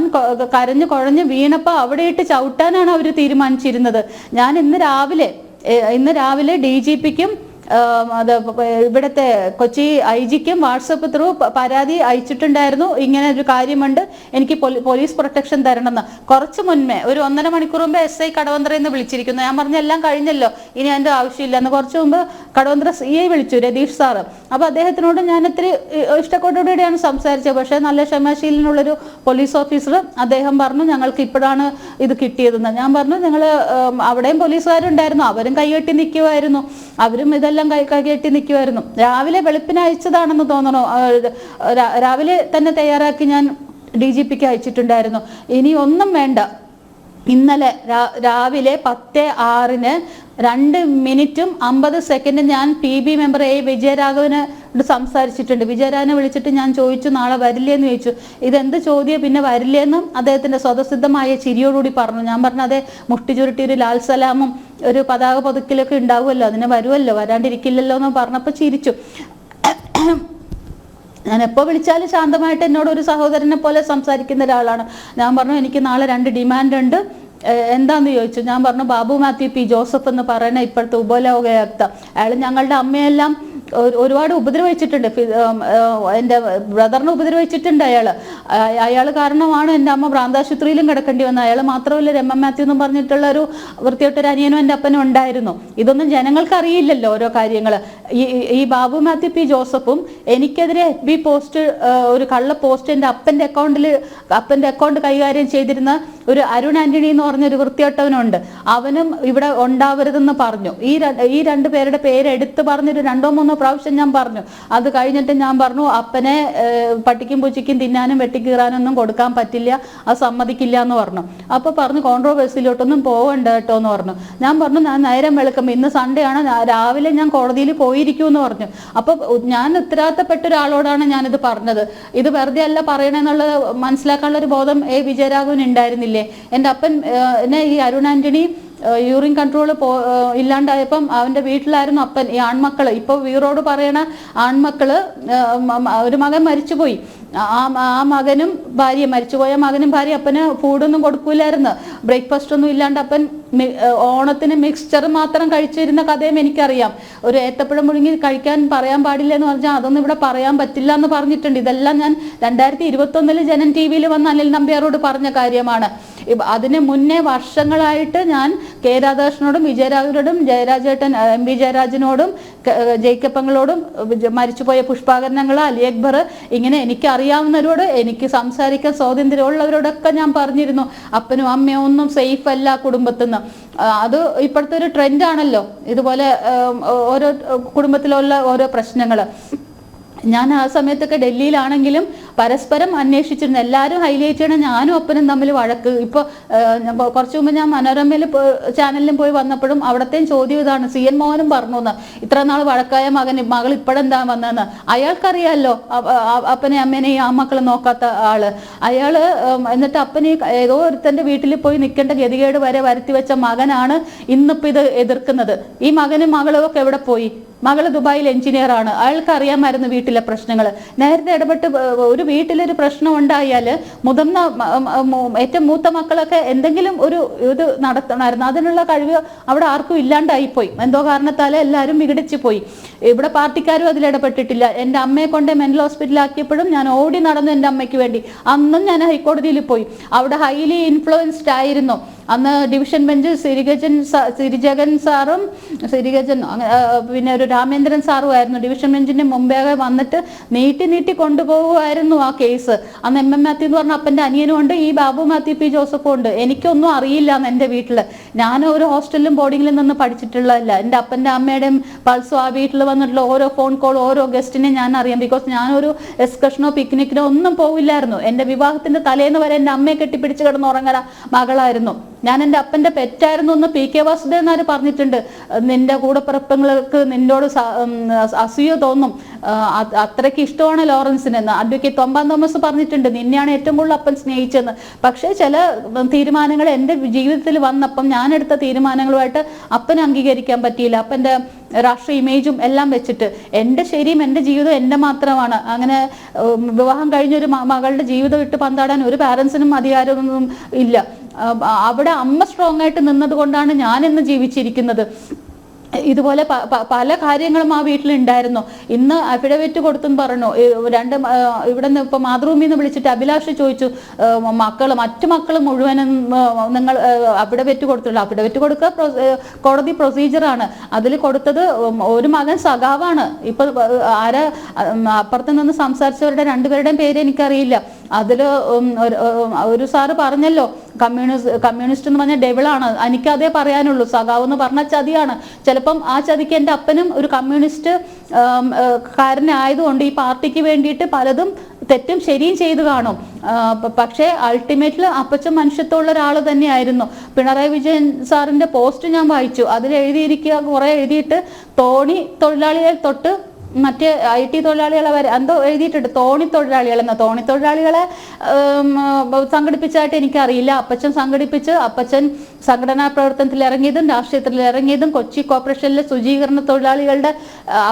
കരഞ്ഞു കുഴഞ്ഞ് വീണപ്പോൾ അവിടെ ഇട്ട് ചവിട്ടാനാണ് അവർ തീരുമാനിച്ചിരുന്നത്. ഞാൻ ഇന്ന് രാവിലെ DGPക്കും ഇവിടുത്തെ കൊച്ചി IG-ക്കും വാട്സപ്പ് ത്രൂ പരാതി അയച്ചിട്ടുണ്ടായിരുന്നു. ഇങ്ങനെ ഒരു കാര്യമുണ്ട്, എനിക്ക് പോലീസ് പ്രൊട്ടക്ഷൻ തരണമെന്ന്. കുറച്ച് മുൻപേ ഒരു 1.5 മണിക്കൂർ മുമ്പ് SI കടവന്ത്രയിൽ നിന്ന് വിളിച്ചിരിക്കുന്നു. ഞാൻ പറഞ്ഞ എല്ലാം കഴിഞ്ഞല്ലോ, ഇനി എൻ്റെ ആവശ്യമില്ല എന്ന്. കുറച്ച് മുമ്പ് കടവന്ത്ര CI വിളിച്ചു, രതീഷ് സാറ്. അപ്പോൾ അദ്ദേഹത്തിനോട് ഞാൻ ഇത്തിരി ഇഷ്ടത്തോടുകൂടിയാണ് സംസാരിച്ചത്. പക്ഷേ നല്ല ക്ഷമാശീലനുള്ളൊരു പോലീസ് ഓഫീസർ, അദ്ദേഹം പറഞ്ഞു ഞങ്ങൾക്ക് ഇപ്പോഴാണ് ഇത് കിട്ടിയതെന്ന്. ഞാൻ പറഞ്ഞു ഞങ്ങൾ അവിടെയും പോലീസുകാരുണ്ടായിരുന്നു, അവരും കൈകെട്ടി നിൽക്കുമായിരുന്നു, അവരും ഇതെല്ലാം കൈകെട്ടി നിൽക്കുമായിരുന്നു. രാവിലെ വെളുപ്പിന് അയച്ചതാണെന്ന് തോന്നണു, രാവിലെ തന്നെ തയ്യാറാക്കി ഞാൻ DGPക്ക് അയച്ചിട്ടുണ്ടായിരുന്നു. ഇനി ഒന്നും വേണ്ട, ഇന്നലെ രാവിലെ 10:06 2 മിനിറ്റും 50 സെക്കൻഡും ഞാൻ PB മെമ്പർ വിജയരാഘവനോട് സംസാരിച്ചിട്ടുണ്ട്. വിജയരാഘവനെ വിളിച്ചിട്ട് ഞാൻ ചോദിച്ചു നാളെ വരില്ലേന്ന് ചോദിച്ചു. ഇതെന്ത് ചോദ്യം, പിന്നെ വരില്ലേന്നും അദ്ദേഹത്തിന്റെ സ്വതസിദ്ധമായ ചിരിയോടുകൂടി പറഞ്ഞു. ഞാൻ പറഞ്ഞു അതെ, മുഷ്ടി ചുരുട്ടി ഒരു ലാൽസലാമും ഒരു പതാക പൊതുക്കലൊക്കെ ഉണ്ടാവുമല്ലോ, അതിന് വരുമല്ലോ, വരാണ്ടിരിക്കില്ലല്ലോ എന്ന് പറഞ്ഞപ്പോൾ ചിരിച്ചു. ഞാൻ എപ്പോൾ വിളിച്ചാലും ശാന്തമായിട്ട് എന്നോട് ഒരു സഹോദരനെ പോലെ സംസാരിക്കുന്ന ഒരാളാണ്. ഞാൻ പറഞ്ഞു എനിക്ക് നാളെ 2 ഡിമാൻഡ് ഉണ്ട്, എന്താന്ന് ചോദിച്ചു. ഞാൻ പറഞ്ഞു ബാബു മാത്യു P ജോസഫ് എന്ന് പറയുന്ന ഇപ്പോഴത്തെ ഉപലോകയാക്ത, അയാൾ ഞങ്ങളുടെ അമ്മയെല്ലാം ഒരുപാട് ഉപദ്രവിച്ചിട്ടുണ്ട്, എൻ്റെ ബ്രദറിനെ ഉപദ്രവിച്ചിട്ടുണ്ട്. അയാൾ കാരണമാണ് എൻ്റെ അമ്മ ഭ്രാന്താശുപത്രിയിലും കിടക്കേണ്ടി വന്നത്. അയാൾ മാത്രമല്ല MM മാത്യു എന്ന് പറഞ്ഞിട്ടുള്ള ഒരു വൃത്തികെട്ടൊരു അനിയനും എൻ്റെ അപ്പനും ഉണ്ടായിരുന്നു. ഇതൊന്നും ജനങ്ങൾക്ക് അറിയില്ലല്ലോ ഓരോ കാര്യങ്ങൾ. ഈ ബാബു മാത്യു P ജോസഫും എനിക്കെതിരെ FB പോസ്റ്റ്, ഒരു കള്ള പോസ്റ്റ് എൻ്റെ അപ്പൻ്റെ അക്കൗണ്ട് കൈകാര്യം ചെയ്തിരുന്ന ഒരു അരുൺ ആന്റണി എന്ന് പറഞ്ഞൊരു വൃത്തികെട്ടവനുണ്ട്, അവനും ഇവിടെ ഉണ്ടാവരുതെന്ന് പറഞ്ഞു. ഈ രണ്ടു പേരുടെ പേര് എടുത്ത് പറഞ്ഞൊരു 2-3 പ്രാവശ്യം ഞാൻ പറഞ്ഞു. അത് കഴിഞ്ഞിട്ട് ഞാൻ പറഞ്ഞു അപ്പനെ പട്ടിക്കും പൂച്ചയ്ക്കും തിന്നാനും വെട്ടിക്കീറാനൊന്നും കൊടുക്കാൻ പറ്റില്ല, അത് സമ്മതിക്കില്ല എന്ന് പറഞ്ഞു. അപ്പൊ പറഞ്ഞു കോൺട്രോവേഴ്സിയിലോട്ടൊന്നും പോകണ്ട കേട്ടോ എന്ന് പറഞ്ഞു. ഞാൻ പറഞ്ഞു ഞാൻ നേരം വെളുക്കുമ്പോൾ ഇന്ന് സൺഡേ ആണ്, രാവിലെ ഞാൻ കോടതിയിൽ പോയിരിക്കും എന്ന് പറഞ്ഞു. അപ്പൊ ഞാൻ ഉത്തരവാദിത്തപ്പെട്ട ഒരാളോടാണ് ഞാനിത് പറഞ്ഞത്. ഇത് വെറുതെ അല്ല പറയണെന്നുള്ളത് മനസ്സിലാക്കാനുള്ള ഒരു ബോധം വിജയരാഘവൻ ഉണ്ടായിരുന്നില്ലേ? എൻ്റെ അപ്പൻ ഈ അരുൺ ആന്റണി യൂറിൻ കൺട്രോൾ ഇല്ലാണ്ടായപ്പം അവൻ്റെ വീട്ടിലായിരുന്നു അപ്പൻ. ഈ ആൺമക്കള് ഇപ്പൊ വീറോട് പറയണ ആൺമക്കള്, ഒരു മകൻ മരിച്ചുപോയി, ആ മകനും ഭാര്യ മരിച്ചുപോയ മകനും ഭാര്യ അപ്പന് ഫുഡൊന്നും കൊടുക്കൂലായിരുന്നു. ബ്രേക്ക്ഫാസ്റ്റ് ഒന്നും ഇല്ലാണ്ട് അപ്പൻ ഓണത്തിന് മിക്സ്ചർ മാത്രം കഴിച്ചിരുന്ന കഥയും എനിക്കറിയാം. ഒരു ഏത്തപ്പഴം മുഴുങ്ങി കഴിക്കാൻ പറയാൻ പാടില്ല എന്ന് പറഞ്ഞാൽ അതൊന്നും ഇവിടെ പറയാൻ പറ്റില്ല എന്ന് പറഞ്ഞിട്ടുണ്ട്. ഇതെല്ലാം ഞാൻ 2021 ജനൻ TV-യിൽ വന്ന അനിൽ നമ്പ്യാരോട് പറഞ്ഞ കാര്യമാണ്. അതിന് മുന്നേ വർഷങ്ങളായിട്ട് ഞാൻ കെ രാധാകൃഷ്ണനോടും വിജയരാഘവനോടും ജയരാജേട്ടൻ MP ജയരാജനോടും ജയിക്കപ്പങ്ങളോടും മരിച്ചുപോയ പുഷ്പാകരണങ്ങൾ, അലി അക്ബർ, ഇങ്ങനെ എനിക്കറിയാവുന്നവരോട്, എനിക്ക് സംസാരിക്കാൻ സ്വാതന്ത്ര്യമുള്ളവരോടൊക്കെ ഞാൻ പറഞ്ഞിരുന്നു അപ്പനും അമ്മയും ഒന്നും സേഫ് അല്ല കുടുംബത്തിൽ നിന്ന്. അത് ഇപ്പോഴത്തെ ഒരു ട്രെൻഡാണല്ലോ, ഇതുപോലെ ഓരോ കുടുംബത്തിലുള്ള ഓരോ പ്രശ്നങ്ങൾ. ഞാൻ ആ സമയത്തൊക്കെ ഡൽഹിയിലാണെങ്കിലും പരസ്പരം അന്വേഷിച്ചിരുന്നു. എല്ലാവരും ഹൈലൈറ്റ് ചെയ്യണം ഞാനും അപ്പനും തമ്മിൽ വഴക്ക്. ഇപ്പോൾ കുറച്ചു മുമ്പ് ഞാൻ മനോരമയിൽ ചാനലിലും പോയി വന്നപ്പോഴും അവിടത്തെയും ചോദ്യം ഇതാണ്. CN മോഹനും പറഞ്ഞു എന്ന്, ഇത്ര നാൾ വഴക്കായ മകൾ ഇപ്പോഴെന്താ വന്നതെന്ന്. അയാൾക്കറിയാമല്ലോ അപ്പനെ അമ്മേനെയും ആ മക്കളെ നോക്കാത്ത ആള് അയാള്. എന്നിട്ട് അപ്പന് ഏതോ ഒരുത്തൻ്റെ വീട്ടിൽ പോയി നിൽക്കേണ്ട ഗതികേട് വരെ വരുത്തി വെച്ച മകനാണ് ഇന്നിപ്പോൾ ഇത് എതിർക്കുന്നത്. ഈ മകനും മകളും ഒക്കെ എവിടെ പോയി? മകള് ദുബായിൽ എഞ്ചിനീയറാണ്. അയാൾക്ക് അറിയാമായിരുന്നു വീട്ടിലെ പ്രശ്നങ്ങൾ. നേരത്തെ ഇടപെട്ട് ഒരു വീട്ടിലൊരു പ്രശ്നം ഉണ്ടായാൽ മുതിർന്ന ഏറ്റവും മൂത്ത മക്കളൊക്കെ എന്തെങ്കിലും ഒരു ഇത് നടത്തണമായിരുന്നു. അതിനുള്ള കഴിവ് അവിടെ ആർക്കും ഇല്ലാണ്ടായിപ്പോയി. എന്തോ കാരണത്താൽ എല്ലാവരും വിഘടിച്ചു പോയി. ഇവിടെ പാർട്ടിക്കാരും അതിലിടപെട്ടിട്ടില്ല. എൻ്റെ അമ്മയെ കൊണ്ട് മെന്റൽ ഹോസ്പിറ്റലാക്കിയപ്പോഴും ഞാൻ ഓടി നടന്നു എൻ്റെ അമ്മയ്ക്ക് വേണ്ടി. അന്നും ഞാൻ ഹൈക്കോടതിയിൽ പോയി. അവിടെ ഹൈലി ഇൻഫ്ലുവൻസ്ഡ് ആയിരുന്നു. അന്ന് ഡിവിഷൻ ബെഞ്ച് സിരിജഗൻ സാറും പിന്നെ ഒരു രാമേന്ദ്രൻ സാറും ആയിരുന്നു ഡിവിഷൻ ബെഞ്ചിന്റെ മുമ്പേ വന്നിട്ട് നീട്ടി കൊണ്ടുപോകുമായിരുന്നു ആ കേസ്. അന്ന് MM മാത്യു എന്ന് പറഞ്ഞ അപ്പൻ്റെ അനിയനും ഉണ്ട്, ഈ ബാബു മാത്യു P ജോസഫും ഉണ്ട്. എനിക്കൊന്നും അറിയില്ല എന്ന് എൻ്റെ വീട്ടിൽ. ഞാൻ ഒരു ഹോസ്റ്റലിലും ബോർഡിങ്ങിലും നിന്ന് പഠിച്ചിട്ടുള്ളതല്ല. എൻ്റെ അപ്പൻ്റെ അമ്മയുടെയും പൾസും ആ വീട്ടിൽ വന്നിട്ടുള്ള ഓരോ ഫോൺ കോൾ ഓരോ ഗസ്റ്റിനെ ഞാൻ അറിയാം. ബിക്കോസ് ഞാനൊരു എക്സ്കർഷനോ പിക്നിക്കിനോ ഒന്നും പോവില്ലായിരുന്നു. എൻ്റെ വിവാഹത്തിന്റെ തലേന്ന് വരെ എൻ്റെ അമ്മയെ കെട്ടിപ്പിടിച്ച് കിടന്ന് ഉറങ്ങണ മകളായിരുന്നു ഞാൻ. എൻ്റെ അപ്പൻ്റെ പെറ്റായിരുന്നു എന്ന് PK വാസുദേവനാർ പറഞ്ഞിട്ടുണ്ട്. നിന്റെ കൂടപ്പിറപ്പങ്ങൾക്ക് നിന്നോട് അസൂയ തോന്നും, അത്രയ്ക്ക് ഇഷ്ടമാണ് ലോറൻസിനെന്ന്. അഡ്വക്കേറ്റ് തൊമ്പാൻ തോമസ് പറഞ്ഞിട്ടുണ്ട് നിന്നെയാണ് ഏറ്റവും കൂടുതൽ അപ്പൻ സ്നേഹിച്ചെന്ന്. പക്ഷേ ചില തീരുമാനങ്ങൾ എൻ്റെ ജീവിതത്തിൽ വന്നപ്പം ഞാനെടുത്ത തീരുമാനങ്ങളുമായിട്ട് അപ്പന് അംഗീകരിക്കാൻ പറ്റിയില്ല. അപ്പൻ്റെ രാഷ്ട്രീയ ഇമേജും എല്ലാം വെച്ചിട്ട് എൻ്റെ ശരിയും എൻ്റെ ജീവിതം എൻ്റെ മാത്രമാണ്. അങ്ങനെ വിവാഹം കഴിഞ്ഞൊരു മകളുടെ ജീവിതം ഇട്ട് പന്താടാൻ ഒരു പാരൻസിനും അധികാരമൊന്നും ഇല്ല. അവിടെ അമ്മ സ്ട്രോങ് ആയിട്ട് നിന്നത് കൊണ്ടാണ് ഞാൻ ഇന്ന് ജീവിച്ചിരിക്കുന്നത്. ഇതുപോലെ പല കാര്യങ്ങളും ആ വീട്ടിലുണ്ടായിരുന്നു. ഇന്ന് അഫിഡവിറ്റ് കൊടുത്തെന്ന് പറഞ്ഞു. ഇവിടെ നിന്ന് ഇപ്പൊ മാതൃഭൂമിയിൽ നിന്ന് വിളിച്ചിട്ട് അഭിലാഷ് ചോദിച്ചു, മറ്റു മക്കൾ മുഴുവനും നിങ്ങൾ അഫിഡവിറ്റ് കൊടുത്തുള്ളൂ. അഫിഡവിറ്റ് കൊടുക്കുക കോടതി പ്രൊസീജിയറാണ്. അതിൽ കൊടുത്തത് ഒരു മകൻ സഖാവാണ്. ഇപ്പൊ അപ്പുറത്ത് നിന്ന് സംസാരിച്ചവരുടെ രണ്ടുപേരുടെയും പേര് എനിക്കറിയില്ല. അതിൽ ഒരു സാറ് പറഞ്ഞല്ലോ കമ്മ്യൂണിസ്റ്റ് എന്ന് പറഞ്ഞാൽ ഡെവിളാണ്. എനിക്കതേ പറയാനുള്ളൂ. സഖാവ് എന്ന് പറഞ്ഞാൽ ചതിയാണ്. ചിലപ്പം ആ ചതിക്ക് എൻ്റെ അപ്പനും ഒരു കമ്മ്യൂണിസ്റ്റ് കാരനായതുകൊണ്ട് ഈ പാർട്ടിക്ക് വേണ്ടിയിട്ട് പലതും തെറ്റും ശരിയും ചെയ്തു കാണും. പക്ഷേ അൾട്ടിമേറ്റ്ലി അപ്പച്ചൻ മനുഷ്യത്വമുള്ള ഒരാൾ തന്നെയായിരുന്നു. പിണറായി വിജയൻ സാറിൻ്റെ പോസ്റ്റ് ഞാൻ വായിച്ചു. അതിൽ എഴുതിയിരിക്കുക കുറേ എഴുതിയിട്ട് തോണി തൊഴിലാളികൾ തൊട്ട് മറ്റേ IT തൊഴിലാളികളെ വരെ എന്തോ എഴുതിയിട്ടുണ്ട്. തോണി തൊഴിലാളികളെ സംഘടിപ്പിച്ചതായിട്ട് എനിക്കറിയില്ല. അപ്പച്ചൻ സംഘടിപ്പിച്ച് അപ്പച്ചൻ സംഘടനാ പ്രവർത്തനത്തിൽ ഇറങ്ങിയതും രാഷ്ട്രീയത്തിൽ ഇറങ്ങിയതും കൊച്ചി കോർപ്പറേഷനിലെ ശുചീകരണ തൊഴിലാളികളുടെ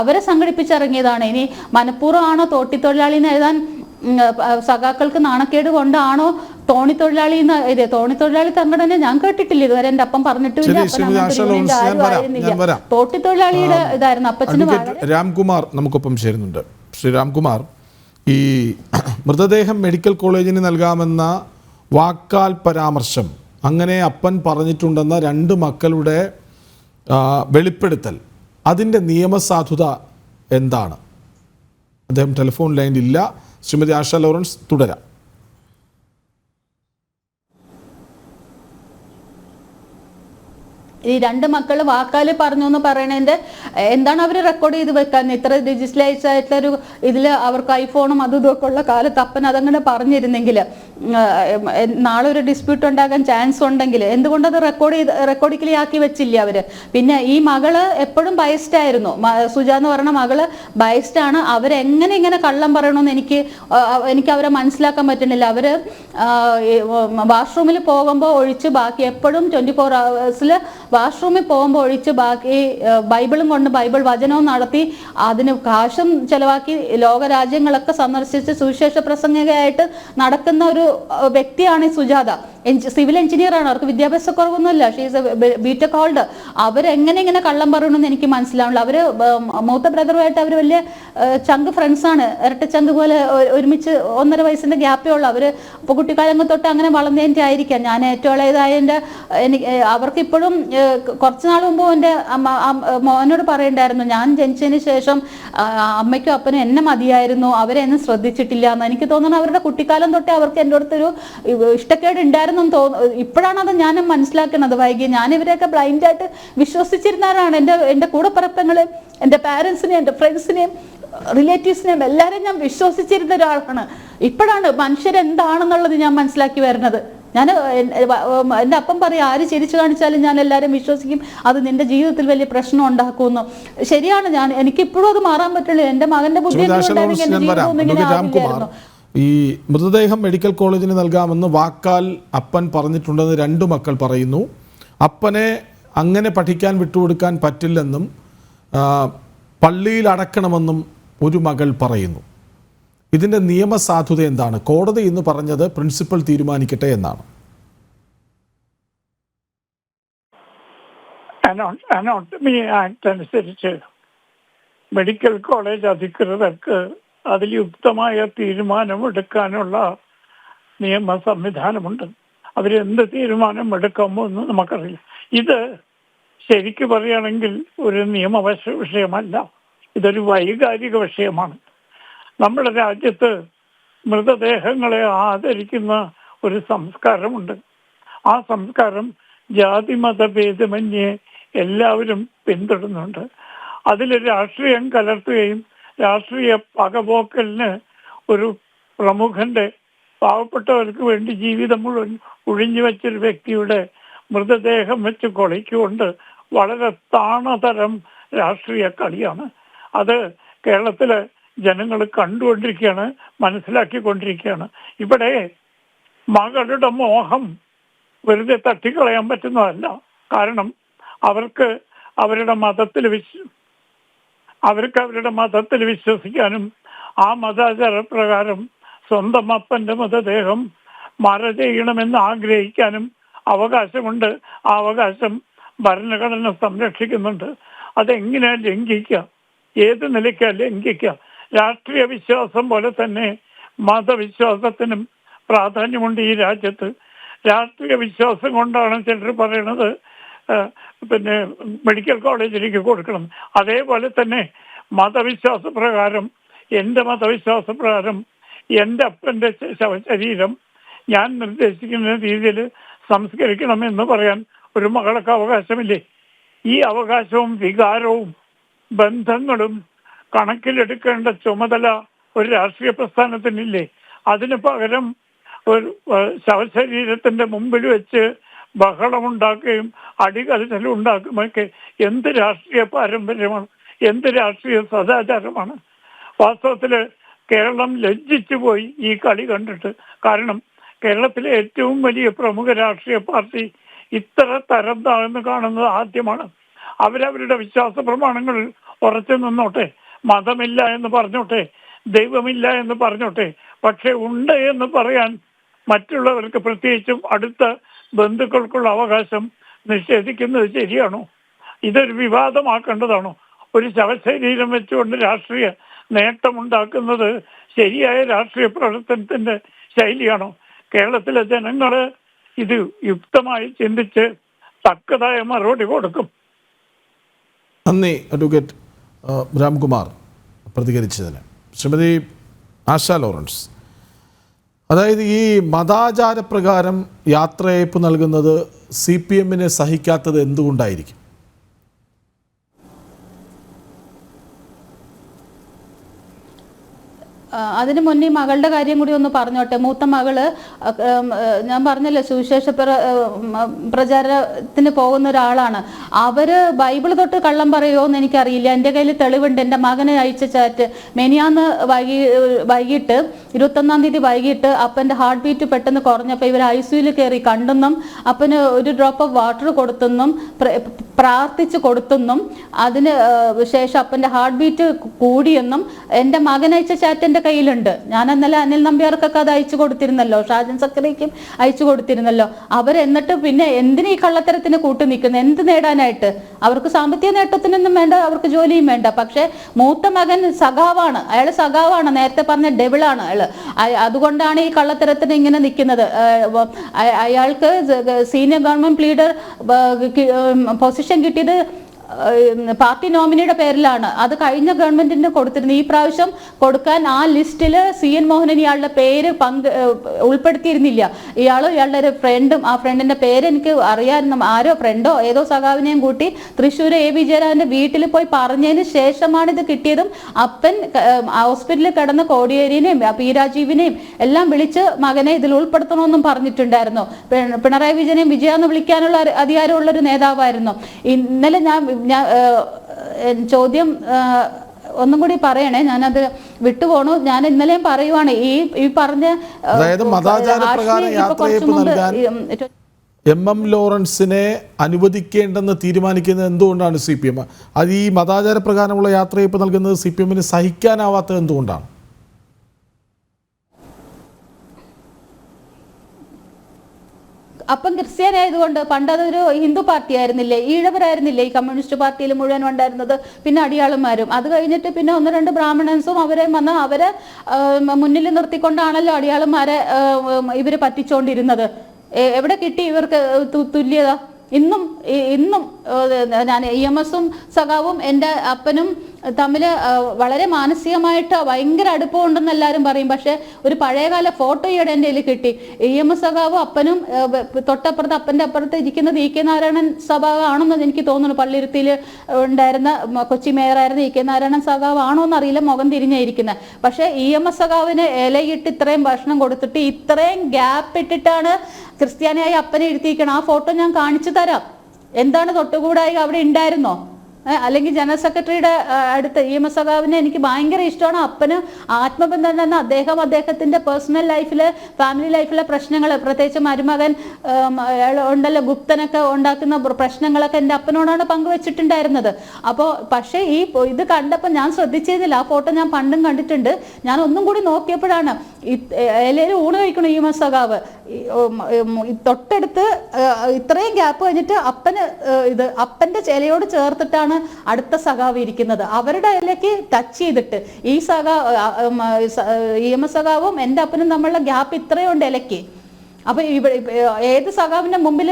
അവരെ സംഘടിപ്പിച്ചിറങ്ങിയതാണ്. ഇനി മനഃപൂർവ്വമാണോ തോട്ടി തൊഴിലാളി എന്ന് എഴുതാൻ സഖാക്കൾക്ക് നാണക്കേട് കൊണ്ടാണോ തോണി തൊഴിലാളി സംഘടന ഞാൻ കേട്ടിട്ടില്ല ഇതുവരെ. എൻ്റെ അപ്പം പറഞ്ഞിട്ടില്ല. തോട്ടി തൊഴിലാളിയുടെ ഇതായിരുന്നു അപ്പച്ചന്. രാംകുമാർ നമുക്കൊപ്പം ചേരുന്നുണ്ട്. ശ്രീ രാംകുമാർ, ഈ മൃതദേഹം മെഡിക്കൽ കോളേജിന് നൽകാമെന്ന വാക്കാൽ പരാമർശം, അങ്ങനെ അപ്പൻ പറഞ്ഞിട്ടുണ്ടെന്ന 2 മക്കളുടെ വെളിപ്പെടുത്തൽ, അതിൻ്റെ നിയമസാധുത എന്താണ്? അദ്ദേഹം ടെലിഫോൺ ലൈനിലില്ല. ശ്രീമതി ആശ ലോറൻസ്, തുടരാം. ഈ 2 മക്കൾ വാക്കാല് പറഞ്ഞു എന്ന് പറയണതിന്റെ എന്താണ് അവർ റെക്കോർഡ് ചെയ്ത് വെക്കാൻ? ഇത്ര ഡിജിറ്റലൈസ് ആയിട്ടുള്ളൊരു ഇതിൽ അവർക്ക് ഐഫോണും അതും ഇതൊക്കെ ഉള്ള കാലത്ത് അപ്പൻ അതങ്ങനെ പറഞ്ഞിരുന്നെങ്കിൽ നാളെ ഒരു ഡിസ്പ്യൂട്ട് ഉണ്ടാകാൻ ചാൻസ് ഉണ്ടെങ്കിൽ എന്തുകൊണ്ടത് റെക്കോർഡിക്കലി ആക്കി വെച്ചില്ല അവര്? പിന്നെ ഈ മകള് എപ്പോഴും ബയസ്ഡ് ആയിരുന്നു. സുജ എന്ന് പറയുന്ന മകള് ബയസ്ഡ് ആണ്. അവരെങ്ങനെ ഇങ്ങനെ കള്ളം പറയണമെന്ന് എനിക്ക് അവരെ മനസ്സിലാക്കാൻ പറ്റുന്നില്ല. അവര് വാഷ്റൂമിൽ പോകുമ്പോൾ ഒഴിച്ച് ബാക്കി എപ്പോഴും 24 hours വാഷ്റൂമിൽ പോകുമ്പോൾ ഒഴിച്ച് ബാക്കി ബൈബിളും കൊണ്ട് ബൈബിൾ വചനവും നടത്തി അതിന് കാശും ചെലവാക്കി ലോകരാജ്യങ്ങളൊക്കെ സന്ദർശിച്ച് സുവിശേഷ പ്രസംഗികയായിട്ട് നടക്കുന്ന ഒരു വ്യക്തിയാണ് ഈ സുജാത. സിവിൽ എഞ്ചിനീയർ ആണ്. അവർക്ക് വിദ്യാഭ്യാസ കുറവൊന്നുമില്ല. She's BTech holder. അവരെങ്ങനെ ഇങ്ങനെ കള്ളം പറയണമെന്ന് എനിക്ക് മനസ്സിലാവില്ല. അവര് മൂത്ത ബ്രദറുമായിട്ട് അവർ വലിയ ചങ്ക് ഫ്രണ്ട്സ് ആണ്. ഇരട്ട ചങ്ക് പോലെ ഒരുമിച്ച് 1.5 വയസ്സിന്റെ ഗ്യാപ്പേ ഉള്ളൂ. അവര് ഇപ്പോൾ കുട്ടിക്കാലങ്ങൾ തൊട്ട് അങ്ങനെ വളർന്നതിൻ്റെ ആയിരിക്കാം. ഞാൻ ഏറ്റവും ഇളയതായതിൻ്റെ അവർക്ക് ഇപ്പോഴും കുറച്ച് നാൾ മുമ്പ് എൻ്റെ മോനോട് പറയണ്ടായിരുന്നു, ഞാൻ ജനിച്ചതിന് ശേഷം അമ്മയ്ക്കും അപ്പനും എന്നെ മതിയായിരുന്നു, അവരെ ഒന്നും ശ്രദ്ധിച്ചിട്ടില്ല എന്ന്. എനിക്ക് തോന്നുന്നു അവരുടെ കുട്ടിക്കാലം തൊട്ടേ അവർക്ക് എൻ്റെ അടുത്തൊരു ഇഷ്ടക്കേട് ഉണ്ടായിരുന്നെന്ന് തോന്നുന്നു. ഇപ്പോഴാണ് അത് ഞാൻ മനസ്സിലാക്കുന്നത് വൈകി. ഞാൻ ഇവരെയൊക്കെ ബ്ലൈൻഡായിട്ട് വിശ്വസിച്ചിരുന്നവരാണ്. എൻ്റെ കൂടപ്പിറപ്പങ്ങളെയും എൻ്റെ പാരൻസിനെയും എൻ്റെ ഫ്രണ്ട്സിനെയും റിലേറ്റീവ്സിനെയും എല്ലാവരെയും ഞാൻ വിശ്വസിച്ചിരുന്ന ഒരാളാണ്. ഇപ്പോഴാണ് മനുഷ്യരെന്താണെന്നുള്ളത് ഞാൻ മനസ്സിലാക്കി വരുന്നത്. ഞാൻ എൻ്റെ അപ്പം പറയും, ആര് ചിരിച്ചു കാണിച്ചാലും ഞാൻ എല്ലാവരും വിശ്വസിക്കും, അത് നിന്റെ ജീവിതത്തിൽ വലിയ പ്രശ്നം ഉണ്ടാക്കുമെന്ന്. ശരിയാണ്. എനിക്കിപ്പോഴും അത് മാറാൻ പറ്റില്ല. എൻ്റെ മകന്റെ ബുദ്ധി ഈ മൃതദേഹം മെഡിക്കൽ കോളേജിന് നൽകാമെന്ന് വാക്കാൽ അപ്പൻ പറഞ്ഞിട്ടുണ്ടെന്ന് 2 മക്കൾ പറയുന്നു. അപ്പനെ അങ്ങനെ പഠിക്കാൻ വിട്ടുകൊടുക്കാൻ പറ്റില്ലെന്നും പള്ളിയിൽ അടക്കണമെന്നും ഒരു മകൾ പറയുന്നു. ഇതിൻ്റെ നിയമസാധുത എന്താണ്? കോടതി ഇന്ന് പറഞ്ഞത് പ്രിൻസിപ്പൽ തീരുമാനിക്കട്ടെ എന്നാണ്. അനോട്ടമി ആക്ട് അനുസരിച്ച് മെഡിക്കൽ കോളേജ് അധികൃതർക്ക് അതിൽ യുക്തമായ തീരുമാനമെടുക്കാനുള്ള നിയമ സംവിധാനമുണ്ട്. അവരെന്ത് തീരുമാനം എടുക്കാമോ എന്ന് നമുക്കറിയില്ല. ഇത് ശരിക്ക് പറയുകയാണെങ്കിൽ ഒരു വിഷയമല്ല, ഇതൊരു വൈകാരിക വിഷയമാണ്. നമ്മുടെ രാജ്യത്ത് മൃതദേഹങ്ങളെ ആദരിക്കുന്ന ഒരു സംസ്കാരമുണ്ട്. ആ സംസ്കാരം ജാതി മതഭേദമന്യേ എല്ലാവരും പിന്തുടരുന്നുണ്ട്. അതിൽ രാഷ്ട്രീയം കലർത്തുകയും രാഷ്ട്രീയ പകപോക്കലിന് ഒരു പ്രമുഖന്റെ പാവപ്പെട്ടവർക്ക് വേണ്ടി ജീവിതം മുഴുവൻ ഒഴിഞ്ഞു വെച്ചൊരു വ്യക്തിയുടെ മൃതദേഹം വെച്ച് കൊലയ്ക്കുകൊണ്ട് വളരെ താണതരം രാഷ്ട്രീയ കളിയാണ്. അത് കേരളത്തിലെ ജനങ്ങൾ കണ്ടുകൊണ്ടിരിക്കുകയാണ്, മനസ്സിലാക്കിക്കൊണ്ടിരിക്കുകയാണ്. ഇവിടെ മകളുടെ മോഹം വെറുതെ തട്ടിക്കളയാൻ പറ്റുന്നതല്ല. കാരണം അവർക്ക് അവരുടെ മതത്തിൽ വിശ്വസിക്കാനും ആ മതാചാരപ്രകാരം സ്വന്തം അപ്പന്റെ മൃതദേഹം മറ ചെയ്യണമെന്ന് ആഗ്രഹിക്കാനും അവകാശമുണ്ട്. ആ അവകാശം ഭരണഘടന സംരക്ഷിക്കുന്നുണ്ട്. അതെങ്ങനെ ലംഘിക്കുക? ഏത് നിലയ്ക്കാണ് ലംഘിക്കുക? രാഷ്ട്രീയ വിശ്വാസം പോലെ തന്നെ മതവിശ്വാസത്തിനും പ്രാധാന്യമുണ്ട് ഈ രാജ്യത്ത്. രാഷ്ട്രീയ വിശ്വാസം കൊണ്ടാണ് ചിലർ പറയണത് മെഡിക്കൽ കോളേജിലേക്ക് കൊടുക്കണം. അതേപോലെ തന്നെ മതവിശ്വാസപ്രകാരം എൻ്റെ മതവിശ്വാസപ്രകാരം എൻ്റെ അപ്പൻ്റെ ശരീരം ഞാൻ നിർദ്ദേശിക്കുന്ന രീതിയിൽ സംസ്കരിക്കണമെന്ന് പറയാൻ ഒരു മകൾക്ക് അവകാശമില്ലേ? ഈ അവകാശവും വികാരവും ബന്ധങ്ങളും കണക്കിലെടുക്കേണ്ട ചുമതല ഒരു രാഷ്ട്രീയ പ്രസ്ഥാനത്തിനില്ലേ? അതിന് പകരം ഒരു ശവശരീരത്തിന്റെ മുമ്പിൽ വെച്ച് ബഹളമുണ്ടാക്കുകയും അടികലശലും ഉണ്ടാക്കുകയൊക്കെ എന്ത് രാഷ്ട്രീയ പാരമ്പര്യമാണ്, എന്ത് രാഷ്ട്രീയ സദാചാരമാണ്? വാസ്തവത്തിൽ കേരളം ലജ്ജിച്ചു പോയി ഈ കളി കണ്ടിട്ട്. കാരണം കേരളത്തിലെ ഏറ്റവും വലിയ പ്രമുഖ രാഷ്ട്രീയ പാർട്ടി ഇത്ര തരം താഴ്ന്ന് കാണുന്നത് ആദ്യമാണ്. അവരവരുടെ വിശ്വാസ പ്രമാണങ്ങളിൽ ഉറച്ചു നിന്നോട്ടെ, മതമില്ല എന്ന് പറഞ്ഞോട്ടെ, ദൈവമില്ല എന്ന് പറഞ്ഞോട്ടെ, പക്ഷെ ഉണ്ട് എന്ന് പറയാൻ മറ്റുള്ളവർക്ക്, പ്രത്യേകിച്ചും അടുത്ത ബന്ധുക്കൾക്കുള്ള അവകാശം നിഷേധിക്കുന്നത് ശരിയാണോ? ഇതൊരു വിവാദമാക്കേണ്ടതാണോ? ഒരു ശവശരീരം വെച്ചുകൊണ്ട് രാഷ്ട്രീയ നേട്ടമുണ്ടാക്കുന്നത് ശരിയായ രാഷ്ട്രീയ പ്രവർത്തനത്തിന്റെ ശൈലിയാണോ? കേരളത്തിലെ ജനങ്ങള് ഇത് യുക്തമായി ചിന്തിച്ച് തക്കതായ മറുപടി കൊടുക്കും. നന്ദി അഡ്വക്കേറ്റ് രാംകുമാർ പ്രതികരിച്ചതിന്. ശ്രീമതി ആശ ലോറൻസ്, അതായത് ഈ മതാചാരപ്രകാരം യാത്രയയപ്പ് നൽകുന്നത് CPM-നെ സഹിക്കാത്തത് എന്തുകൊണ്ടായിരിക്കും? അതിനു മുന്നേ മകളുടെ കാര്യം കൂടി ഒന്ന് പറഞ്ഞോട്ടെ. മൂത്ത മകള് ഞാൻ പറഞ്ഞല്ലോ സുവിശേഷ പ്രചാരത്തിന് പോകുന്ന ഒരാളാണ്. അവര് ബൈബിൾ തൊട്ട് കള്ളം പറയുമോ എന്ന് എനിക്കറിയില്ല. എൻ്റെ കയ്യിൽ തെളിവുണ്ട്. എൻ്റെ മകന് അയച്ച ചാറ്റ് മെനിയാന്ന് വൈകിട്ട് 21-ാം തീയതി വൈകിട്ട് അപ്പൻ്റെ ഹാർട്ട് ബീറ്റ് പെട്ടെന്ന് കുറഞ്ഞപ്പോൾ ഇവർ ICUയിൽ കയറി കണ്ടെന്നും അപ്പന് ഒരു ഡ്രോപ്പ് ഓഫ് വാട്ടർ കൊടുത്തെന്നും പ്രാർത്ഥിച്ചു കൊടുത്തെന്നും അതിന് ശേഷം അപ്പൻ്റെ ഹാർട്ട് ബീറ്റ് കൂടിയെന്നും എൻ്റെ മകൻ അയച്ച ചാറ്റ് എൻ്റെ കയ്യിലുണ്ട്. ഞാൻ ഇന്നലെ അനിൽ നമ്പ്യാർക്കൊക്കെ അത് അയച്ചു കൊടുത്തിരുന്നല്ലോ, ഷാജൻ സക്കറിക്കും അയച്ചു കൊടുത്തിരുന്നല്ലോ. എന്നിട്ട് പിന്നെ എന്തിനു ഈ കള്ളത്തരത്തിന് കൂട്ടു നിൽക്കുന്നു? എന്ത് നേടാനായിട്ട്? അവർക്ക് സാമ്പത്തിക നേട്ടത്തിനൊന്നും വേണ്ട, അവർക്ക് ജോലിയും വേണ്ട. പക്ഷെ മൂത്ത മകൻ സഖാവാണ്, അയാൾ സഖാവാണ്, നേരത്തെ പറഞ്ഞ ഡെവിളാണ് അയാള്. അതുകൊണ്ടാണ് ഈ കള്ളത്തരത്തിന് ഇങ്ങനെ നിൽക്കുന്നത്. അയാൾക്ക് സീനിയർ ഗവൺമെന്റ് ലീഡർ പൊസിഷൻ കിട്ടിയത് പാർട്ടി നോമിനിയുടെ പേരിലാണ്. അത് കഴിഞ്ഞ ഗവൺമെന്റിന് കൊടുത്തിരുന്നു. ഈ പ്രാവശ്യം കൊടുക്കാൻ ആ ലിസ്റ്റിൽ CN മോഹനൻ ഇയാളുടെ പേര് ഉൾപ്പെടുത്തിയിരുന്നില്ല. ഇയാളുടെ ഒരു ഫ്രണ്ടും, ആ ഫ്രണ്ടിന്റെ പേര് എനിക്ക് അറിയാമായിരുന്നു, ആരോ ഫ്രണ്ടോ ഏതോ സഖാവിനെയും കൂട്ടി തൃശ്ശൂർ A വിജയരാഘവന്റെ വീട്ടിൽ പോയി പറഞ്ഞതിന് ശേഷമാണ് ഇത് കിട്ടിയതും. അപ്പൻ ഹോസ്പിറ്റലിൽ കിടന്ന കോടിയേരിനെയും P രാജീവിനെയും എല്ലാം വിളിച്ച് മകനെ ഇതിൽ ഉൾപ്പെടുത്തണമെന്നും പറഞ്ഞിട്ടുണ്ടായിരുന്നു. പിണറായി വിജയനെയും വിജയാന്ന് വിളിക്കാനുള്ള അധികാരമുള്ളൊരു നേതാവായിരുന്നു. ഇന്നലെ ചോദ്യം ഒന്നും കൂടി പറയണേ, ഞാനത് വിട്ടുപോണു. ഞാൻ ഇന്നലെയും പറയുവാണ് ഈ പറഞ്ഞ MM ലോറൻസിനെ അനുവദിക്കേണ്ടെന്ന് തീരുമാനിക്കുന്നത് എന്തുകൊണ്ടാണ് CPM? അത് ഈ മതാചാര പ്രകാരമുള്ള യാത്രയയപ്പ് നൽകുന്നത് CPM-ന് സഹിക്കാനാവാത്തത് എന്തുകൊണ്ടാണ്? അപ്പം ക്രിസ്ത്യാനായതുകൊണ്ട്. പണ്ട് അതൊരു ഹിന്ദു പാർട്ടി ആയിരുന്നില്ലേ, ഈഴവരായിരുന്നില്ലേ ഈ കമ്മ്യൂണിസ്റ്റ് പാർട്ടിയിൽ മുഴുവൻ ഉണ്ടായിരുന്നത്, പിന്നെ അടിയാളന്മാരും. അത് കഴിഞ്ഞിട്ട് പിന്നെ 1-2 ബ്രാഹ്മണൻസും അവരെ വന്ന് അവരെ മുന്നിൽ നിർത്തിക്കൊണ്ടാണല്ലോ അടിയാളന്മാരെ ഇവര് പറ്റിച്ചോണ്ടിരുന്നത്. എവിടെ കിട്ടി ഇവർക്ക് തുല്യത? ഇന്നും ഞാൻ EMS-ഉം സഖാവും എൻ്റെ അപ്പനും തമ്മിൽ വളരെ മാനസികമായിട്ട് ഭയങ്കര അടുപ്പമുണ്ടെന്ന് എല്ലാവരും പറയും. പക്ഷെ ഒരു പഴയകാല ഫോട്ടോ ഈയിടെ എൻ്റെ കയ്യിൽ കിട്ടി. EMS സഖാവും അപ്പനും തൊട്ടപ്പുറത്ത് അപ്പൻ്റെ അപ്പുറത്ത് ഇരിക്കുന്നത് EK നാരായണൻ സഖാവാണെന്ന് എനിക്ക് തോന്നുന്നു. പള്ളിരുത്തിയിൽ ഉണ്ടായിരുന്ന കൊച്ചി മേയറായിരുന്ന EK നാരായണൻ സഖാവാണോ എന്നറിയില്ല, മുഖം തിരിഞ്ഞായിരിക്കുന്നത്. പക്ഷേ EMS സഖാവിന് ഇലയിട്ട് ഇത്രയും ഭക്ഷണം കൊടുത്തിട്ട് ഇത്രയും ഗ്യാപ്പ് ഇട്ടിട്ടാണ് ക്രിസ്ത്യാനിയായി അപ്പനെ ഇരുത്തിയിരിക്കണം. ആ ഫോട്ടോ ഞാൻ കാണിച്ചു തരാം. എന്താണ് തൊട്ടുകൂടായി അവിടെ ഉണ്ടായിരുന്നോ? അല്ലെങ്കിൽ ജനറൽ സെക്രട്ടറിയുടെ അടുത്ത് EMS സഖാവിനെ എനിക്ക് ഭയങ്കര ഇഷ്ടമാണ്. അപ്പന് ആത്മബന്ധം തന്നെ. അദ്ദേഹത്തിന്റെ പേഴ്സണൽ ലൈഫില്, ഫാമിലി ലൈഫിലെ പ്രശ്നങ്ങൾ, പ്രത്യേകിച്ച് മരുമകൻ ഉണ്ടല്ലോ ഗുപ്തനൊക്കെ ഉണ്ടാക്കുന്ന പ്രശ്നങ്ങളൊക്കെ എൻ്റെ അപ്പനോടാണ് പങ്കുവെച്ചിട്ടുണ്ടായിരുന്നത്. അപ്പോൾ പക്ഷേ ഇത് കണ്ടപ്പോൾ ഞാൻ ശ്രദ്ധിച്ചിരുന്നില്ല. ആ ഫോട്ടോ ഞാൻ പണ്ടും കണ്ടിട്ടുണ്ട്. ഞാൻ ഒന്നും കൂടി നോക്കിയപ്പോഴാണ് എല്ലാവരും ഊണ് കഴിക്കണം EMS സഖാവ് തൊട്ടടുത്ത് ഇത്രയും ഗ്യാപ്പ് കഴിഞ്ഞിട്ട് അപ്പന്റെ ചിലയോട് ചേർത്തിട്ടാണ് അടുത്ത സഖാവ് ഇരിക്കുന്നത്. അവരുടെ ഇലയ്ക്ക് ടച്ച് ചെയ്തിട്ട് ഈ EMS സഖാവും എൻ്റെ അപ്പനും തമ്മിലുള്ള ഗ്യാപ്പ് ഇത്രയുണ്ട് ഇലയ്ക്ക്. അപ്പൊ ഏത് സഖാവിന്റെ മുമ്പിൽ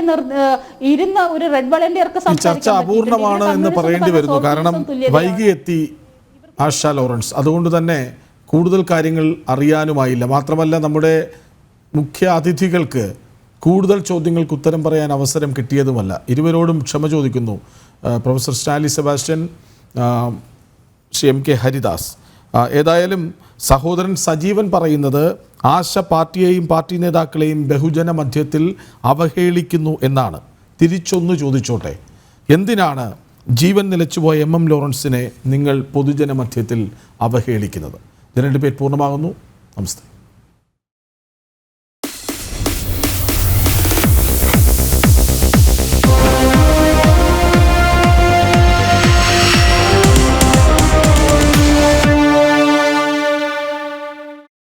ഇരുന്ന ഒരു റെഡ് വളണ്ടിയർക്ക് ചർച്ച അപൂർണമാണ് എന്ന് പറയേണ്ടി വരുന്നു. കാരണം വൈകി എത്തി ആശ ലോറൻസ്, അതുകൊണ്ട് തന്നെ കൂടുതൽ കാര്യങ്ങൾ അറിയാനുമായില്ല. മാത്രമല്ല നമ്മുടെ മുഖ്യ അതിഥികൾക്ക് കൂടുതൽ ചോദ്യങ്ങൾക്ക് ഉത്തരം പറയാൻ അവസരം കിട്ടിയതുമല്ല. ഇരുവരോടും ക്ഷമ ചോദിക്കുന്നു. Professor Stanley Sebastian, MK Haridas. ഏതായാലും സഹോദരൻ സജീവൻ പറയുന്നത് ആശ പാർട്ടിയെയും പാർട്ടി നേതാക്കളെയും ബഹുജന മധ്യത്തിൽ അവഹേളിക്കുന്നു എന്നാണ്. തിരിച്ചൊന്ന് ചോദിച്ചോട്ടെ, എന്തിനാണ് ജീവൻ നിലച്ചുപോയ MM ലോറൻസിനെ നിങ്ങൾ പൊതുജന മധ്യത്തിൽ അവഹേളിക്കുന്നത്? ഇതിന്റെ ഡിബേറ്റ് പൂർണ്ണമാകുന്നു. നമസ്തേ.